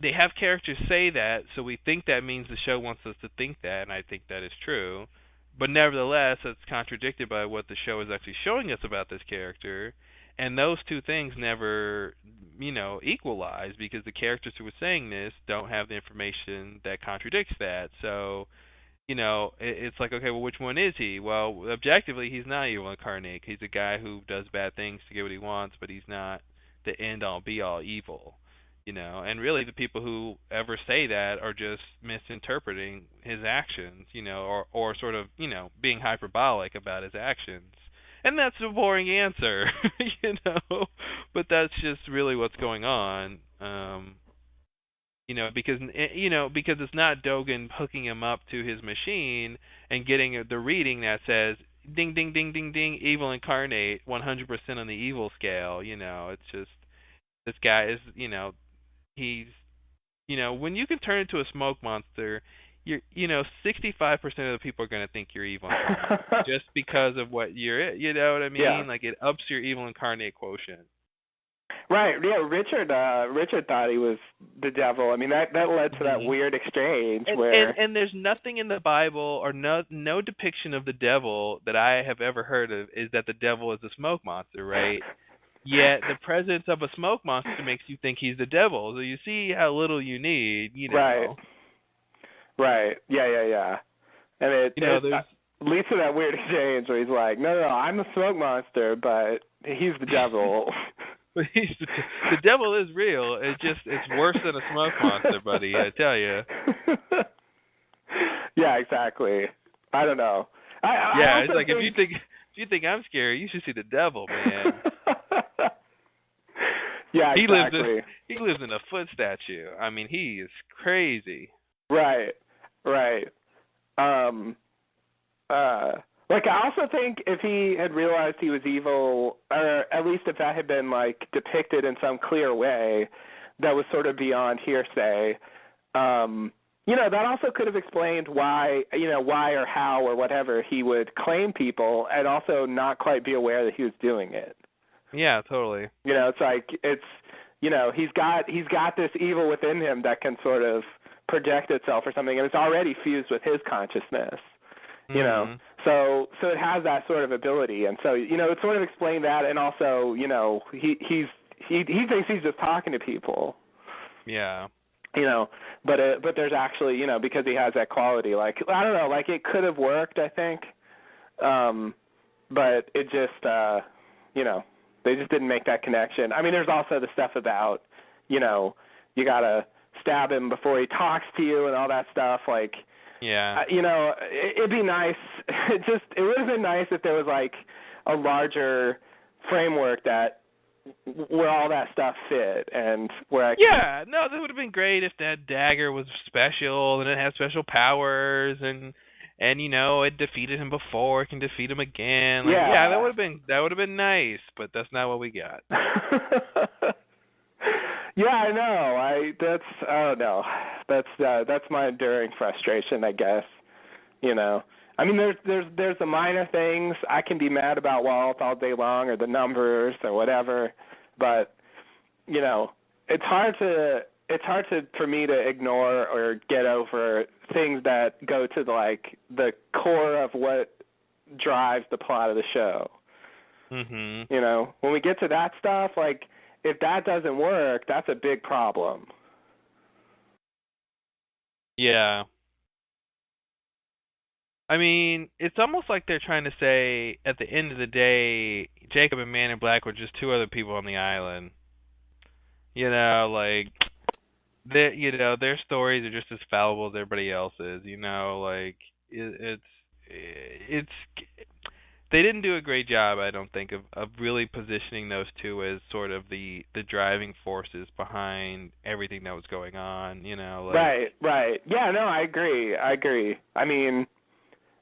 they have characters say that, so we think that means the show wants us to think that, and I think that is true. But nevertheless, it's contradicted by what the show is actually showing us about this character, and those two things never, equalize, because the characters who are saying this don't have the information that contradicts that. So, it's like, okay, well, which one is he? Well, objectively, he's not evil incarnate. He's a guy who does bad things to get what he wants, but he's not the end-all, be-all evil. And really the people who ever say that are just misinterpreting his actions, or sort of, being hyperbolic about his actions. And that's a boring answer, but that's just really what's going on. Because it's not Dogen hooking him up to his machine and getting the reading that says, ding, ding, ding, ding, ding, evil incarnate, 100% on the evil scale. It's just, this guy is, he's, when you can turn into a smoke monster, 65% of the people are going to think you're evil incarnate just because of what you're, you know what I mean? Yeah. Like, it ups your evil incarnate quotient. Right. Yeah. Richard thought he was the devil. I mean, that led to that weird exchange where. And there's nothing in the Bible or no depiction of the devil that I have ever heard of is that the devil is a smoke monster, right? Yet the presence of a smoke monster makes you think he's the devil. So you see how little you need, you know. Right. Right. Yeah. And it leads to that weird exchange where he's like, no, I'm a smoke monster, but he's the devil. But the devil is real. It's worse than a smoke monster, buddy. I tell you. Yeah, exactly. I don't know. It's like if you think I'm scary, you should see the devil, man. Yeah, exactly. He lives in a foot statue. I mean, he is crazy. Right. Like, I also think if he had realized he was evil, or at least if that had been, like, depicted in some clear way that was sort of beyond hearsay, that also could have explained why or how or whatever he would claim people and also not quite be aware that he was doing it. Yeah, totally. It's like, he's got this evil within him that can sort of project itself or something, and it's already fused with his consciousness. So it has that sort of ability, and so it sort of explained that, and also he thinks he's just talking to people. Yeah. But there's actually because he has that quality, like I don't know, like it could have worked, I think, but it just they just didn't make that connection. I mean, there's also the stuff about you gotta stab him before he talks to you and all that stuff, like. Yeah. It'd be nice. It would have been nice if there was like a larger framework where all that stuff fit and where that would have been great if that dagger was special and it had special powers and it defeated him before, it can defeat him again. Like, that would have been nice, but that's not what we got. Yeah, I know. I don't know. That's my enduring frustration, I guess. I mean, there's the minor things I can be mad about Walt all day long, or the numbers or whatever, but it's hard for me to ignore or get over things that go to the core of what drives the plot of the show. Mhm. When we get to that stuff, like. If that doesn't work, that's a big problem. Yeah. I mean, it's almost like they're trying to say, at the end of the day, Jacob and Man in Black were just two other people on the island. Like, their stories are just as fallible as everybody else's. Like, it's they didn't do a great job, I don't think, of really positioning those two as sort of the driving forces behind everything that was going on, Like... Right. Yeah, no, I agree. I mean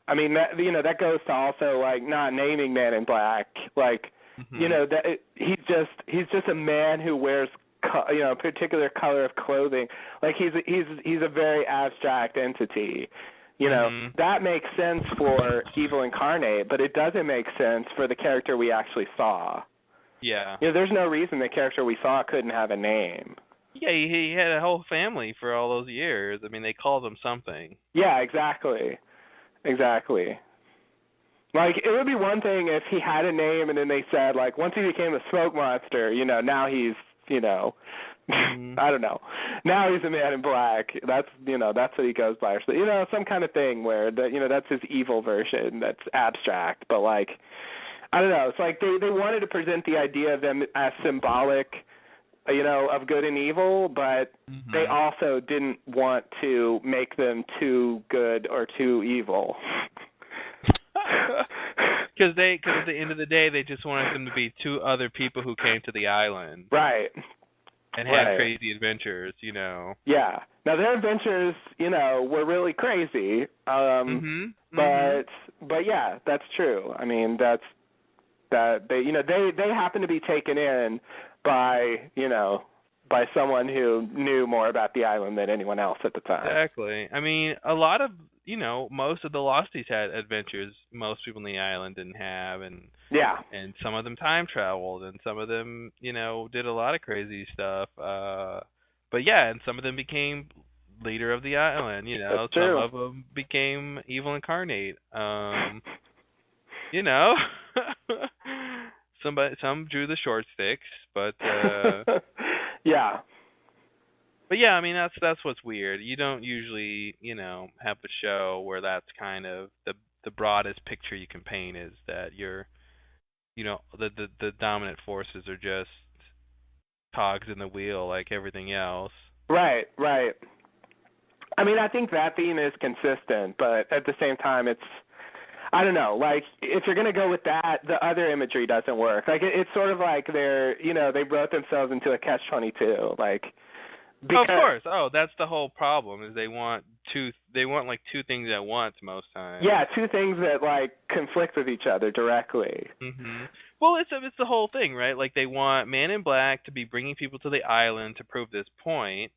that, that goes to also like not naming Man in Black, like that he's just a man who wears a particular color of clothing. Like he's a very abstract entity. That makes sense for Evil Incarnate, but it doesn't make sense for the character we actually saw. Yeah. There's no reason the character we saw couldn't have a name. Yeah, he had a whole family for all those years. I mean, they called him something. Yeah, exactly. Like, it would be one thing if he had a name and then they said, like, once he became a smoke monster, now he's, I don't know. Now he's a Man in Black. That's that's what he goes by. So, some kind of thing where that's his evil version that's abstract. But like, I don't know. It's like they wanted to present the idea of them as symbolic, of good and evil, but they also didn't want to make them too good or too evil. Because at the end of the day, they just wanted them to be two other people who came to the island. Right. And had crazy adventures, Yeah. Now their adventures, were really crazy. But yeah, that's true. I mean, that they happen to be taken in by by someone who knew more about the island than anyone else at the time. Exactly. I mean, a lot of most of the Losties had adventures most people on the island didn't have, and Yeah. and some of them time traveled, and some of them did a lot of crazy stuff. But yeah, and some of them became leader of the island. That's Some true. of them became evil incarnate. Some drew the short sticks, but yeah. but yeah, I mean that's what's weird. You don't usually, have a show where that's kind of the broadest picture you can paint is that the dominant forces are just cogs in the wheel like everything else. Right, right. I mean, I think that theme is consistent, but at the same time I don't know, like, if you're going to go with that, the other imagery doesn't work. Like, it's sort of like they wrote themselves into a catch-22, like, because, of course. Oh, that's the whole problem is they want like two things at once most times. Yeah, two things that, like, conflict with each other directly. Mhm. Well, it's the whole thing, right? Like, they want Man in Black to be bringing people to the island to prove this point.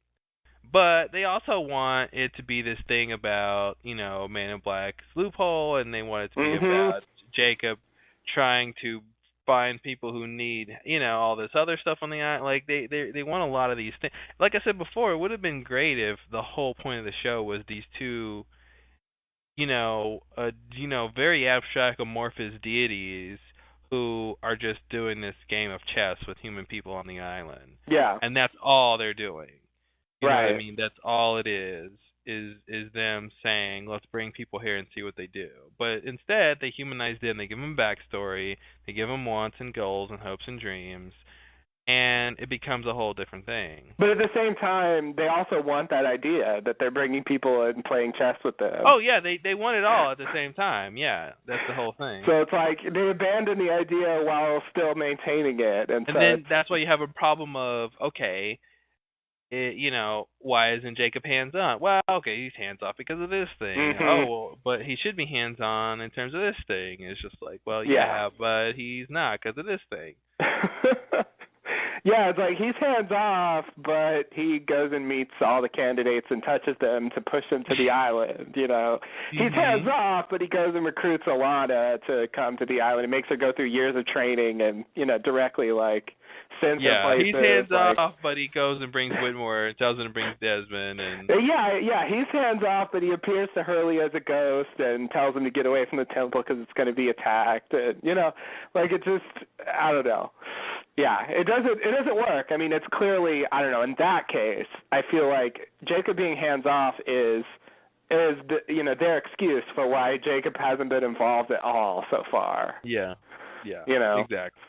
But they also want it to be this thing about, Man in Black's loophole, and they want it to be about Jacob trying to find people who need, all this other stuff on the island. Like they want a lot of these things. Like I said before, it would have been great if the whole point of the show was these two, very abstract amorphous deities who are just doing this game of chess with human people on the island. Yeah. And that's all they're doing. You know what I mean? That's all it is them saying, let's bring people here and see what they do. But instead, they humanize them. They give them backstory. They give them wants and goals and hopes and dreams. And it becomes a whole different thing. But at the same time, they also want that idea that they're bringing people and playing chess with them. Oh, yeah, they want it all at the same time. Yeah, that's the whole thing. So it's like they abandon the idea while still maintaining it. And so then that's why you have a problem of, okay, why isn't Jacob hands-on? Well, okay, he's hands-off because of this thing. Mm-hmm. Oh, well, but he should be hands-on in terms of this thing. It's just like, well, yeah. But he's not because of this thing. Yeah, it's like he's hands-off, but he goes and meets all the candidates and touches them to push them to the island, He's hands-off, but he goes and recruits Alana to come to the island and makes her go through years of training and, directly, like, sends her places. He's hands-off, but he goes and brings Whitmore and tells him to bring Desmond. And Yeah, he's hands-off, but he appears to Hurley as a ghost and tells him to get away from the temple because it's going to be attacked. And, like, it just, I don't know. Yeah, it doesn't work. I mean, it's clearly, I don't know, in that case, I feel like Jacob being hands-off is their excuse for why Jacob hasn't been involved at all so far. Yeah, exactly.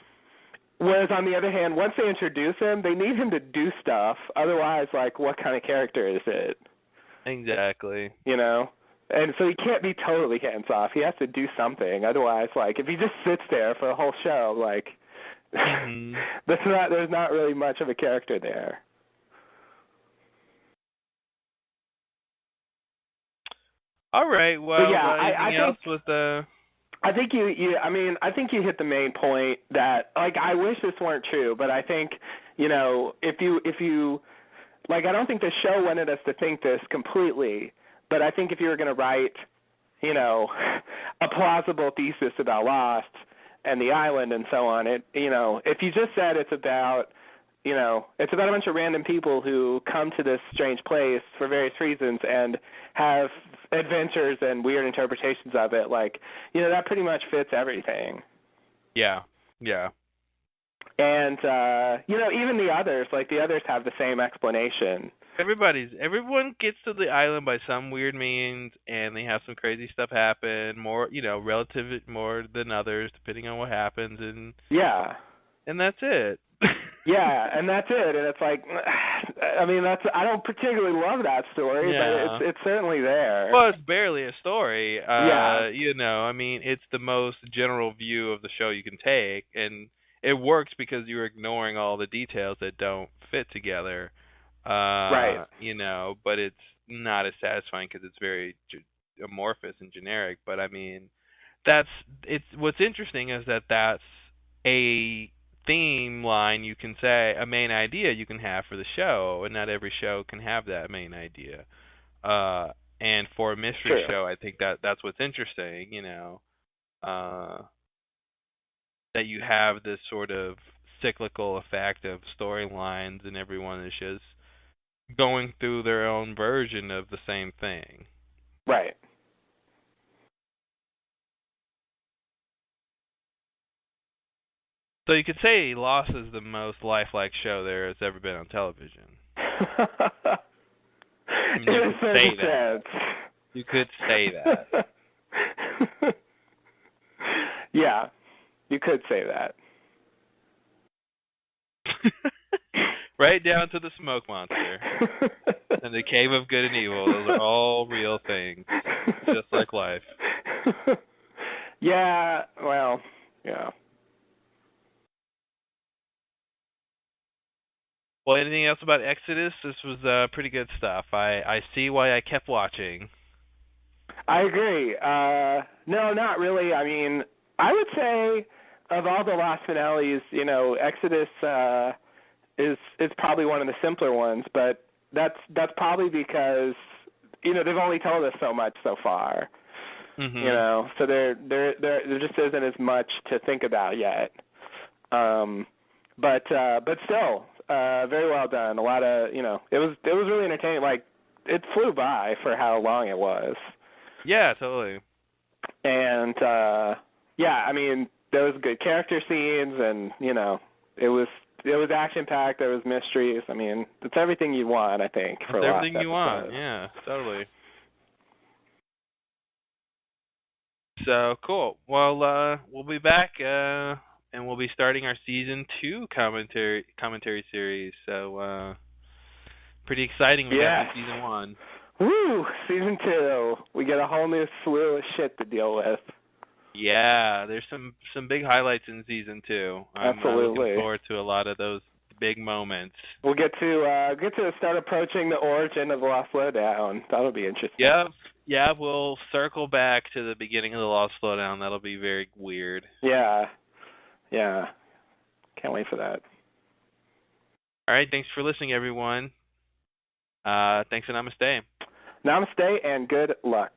Whereas on the other hand, once they introduce him, they need him to do stuff. Otherwise, like, what kind of character is it? Exactly. And so he can't be totally hands-off. He has to do something. Otherwise, like, if he just sits there for the whole show, like, there's not really much of a character there. All right. Well, yeah, anything else with the? I think I think you hit the main point that, like, I wish this weren't true, but I think, if you like, I don't think the show wanted us to think this completely, but I think if you were going to write, a plausible thesis about Lost and the island and so on, if you just said it's about a bunch of random people who come to this strange place for various reasons and have adventures and weird interpretations of it, like, that pretty much fits everything. Yeah. And, even the others have the same explanation. Everyone gets to the island by some weird means, and they have some crazy stuff happen, more, relative more than others, depending on what happens, and that's it. Yeah, and that's it. And it's like, I mean, I don't particularly love that story, but it's certainly there. Well, it's barely a story. I mean, it's the most general view of the show you can take, and it works because you're ignoring all the details that don't fit together. Right. But it's not as satisfying because it's very amorphous and generic. But I mean, what's interesting is that that's a theme line you can say, a main idea you can have for the show, and not every show can have that main idea. And for a mystery show, I think that's what's interesting, that you have this sort of cyclical effect of storylines, and everyone is just going through their own version of the same thing. Right. So you could say Lost is the most lifelike show there has ever been on television. In a certain sense. You could say that. Yeah, you could say that. Right down to the smoke monster and the cave of good and evil. Those are all real things, just like life. Yeah, well, yeah. Well, anything else about Exodus? This was pretty good stuff. I see why I kept watching. I agree. No, not really. I mean, I would say of all the Lost finales, Exodus is probably one of the simpler ones, but that's probably because they've only told us so much so far. Mm-hmm. So there just isn't as much to think about yet. But still, very well done. A lot of it was really entertaining. Like, it flew by for how long it was. Yeah, totally. And yeah, I mean, there was good character scenes, and it was action packed. There was mysteries. I mean, it's everything you want, I think, for it's everything Lost you want. Yeah, totally. So cool. Well, we'll be back, and we'll be starting our season 2 commentary series. So pretty exciting. We got season 1. Woo! Season 2. We get a whole new slew of shit to deal with. Yeah, there's some big highlights in season 2. Absolutely. I'm looking forward to a lot of those big moments. We'll get to start approaching the origin of the Lost Lowdown. That'll be interesting. Yeah, we'll circle back to the beginning of the Lost Lowdown. That'll be very weird. Yeah. Can't wait for that. All right, thanks for listening, everyone. Thanks and namaste. Namaste and good luck.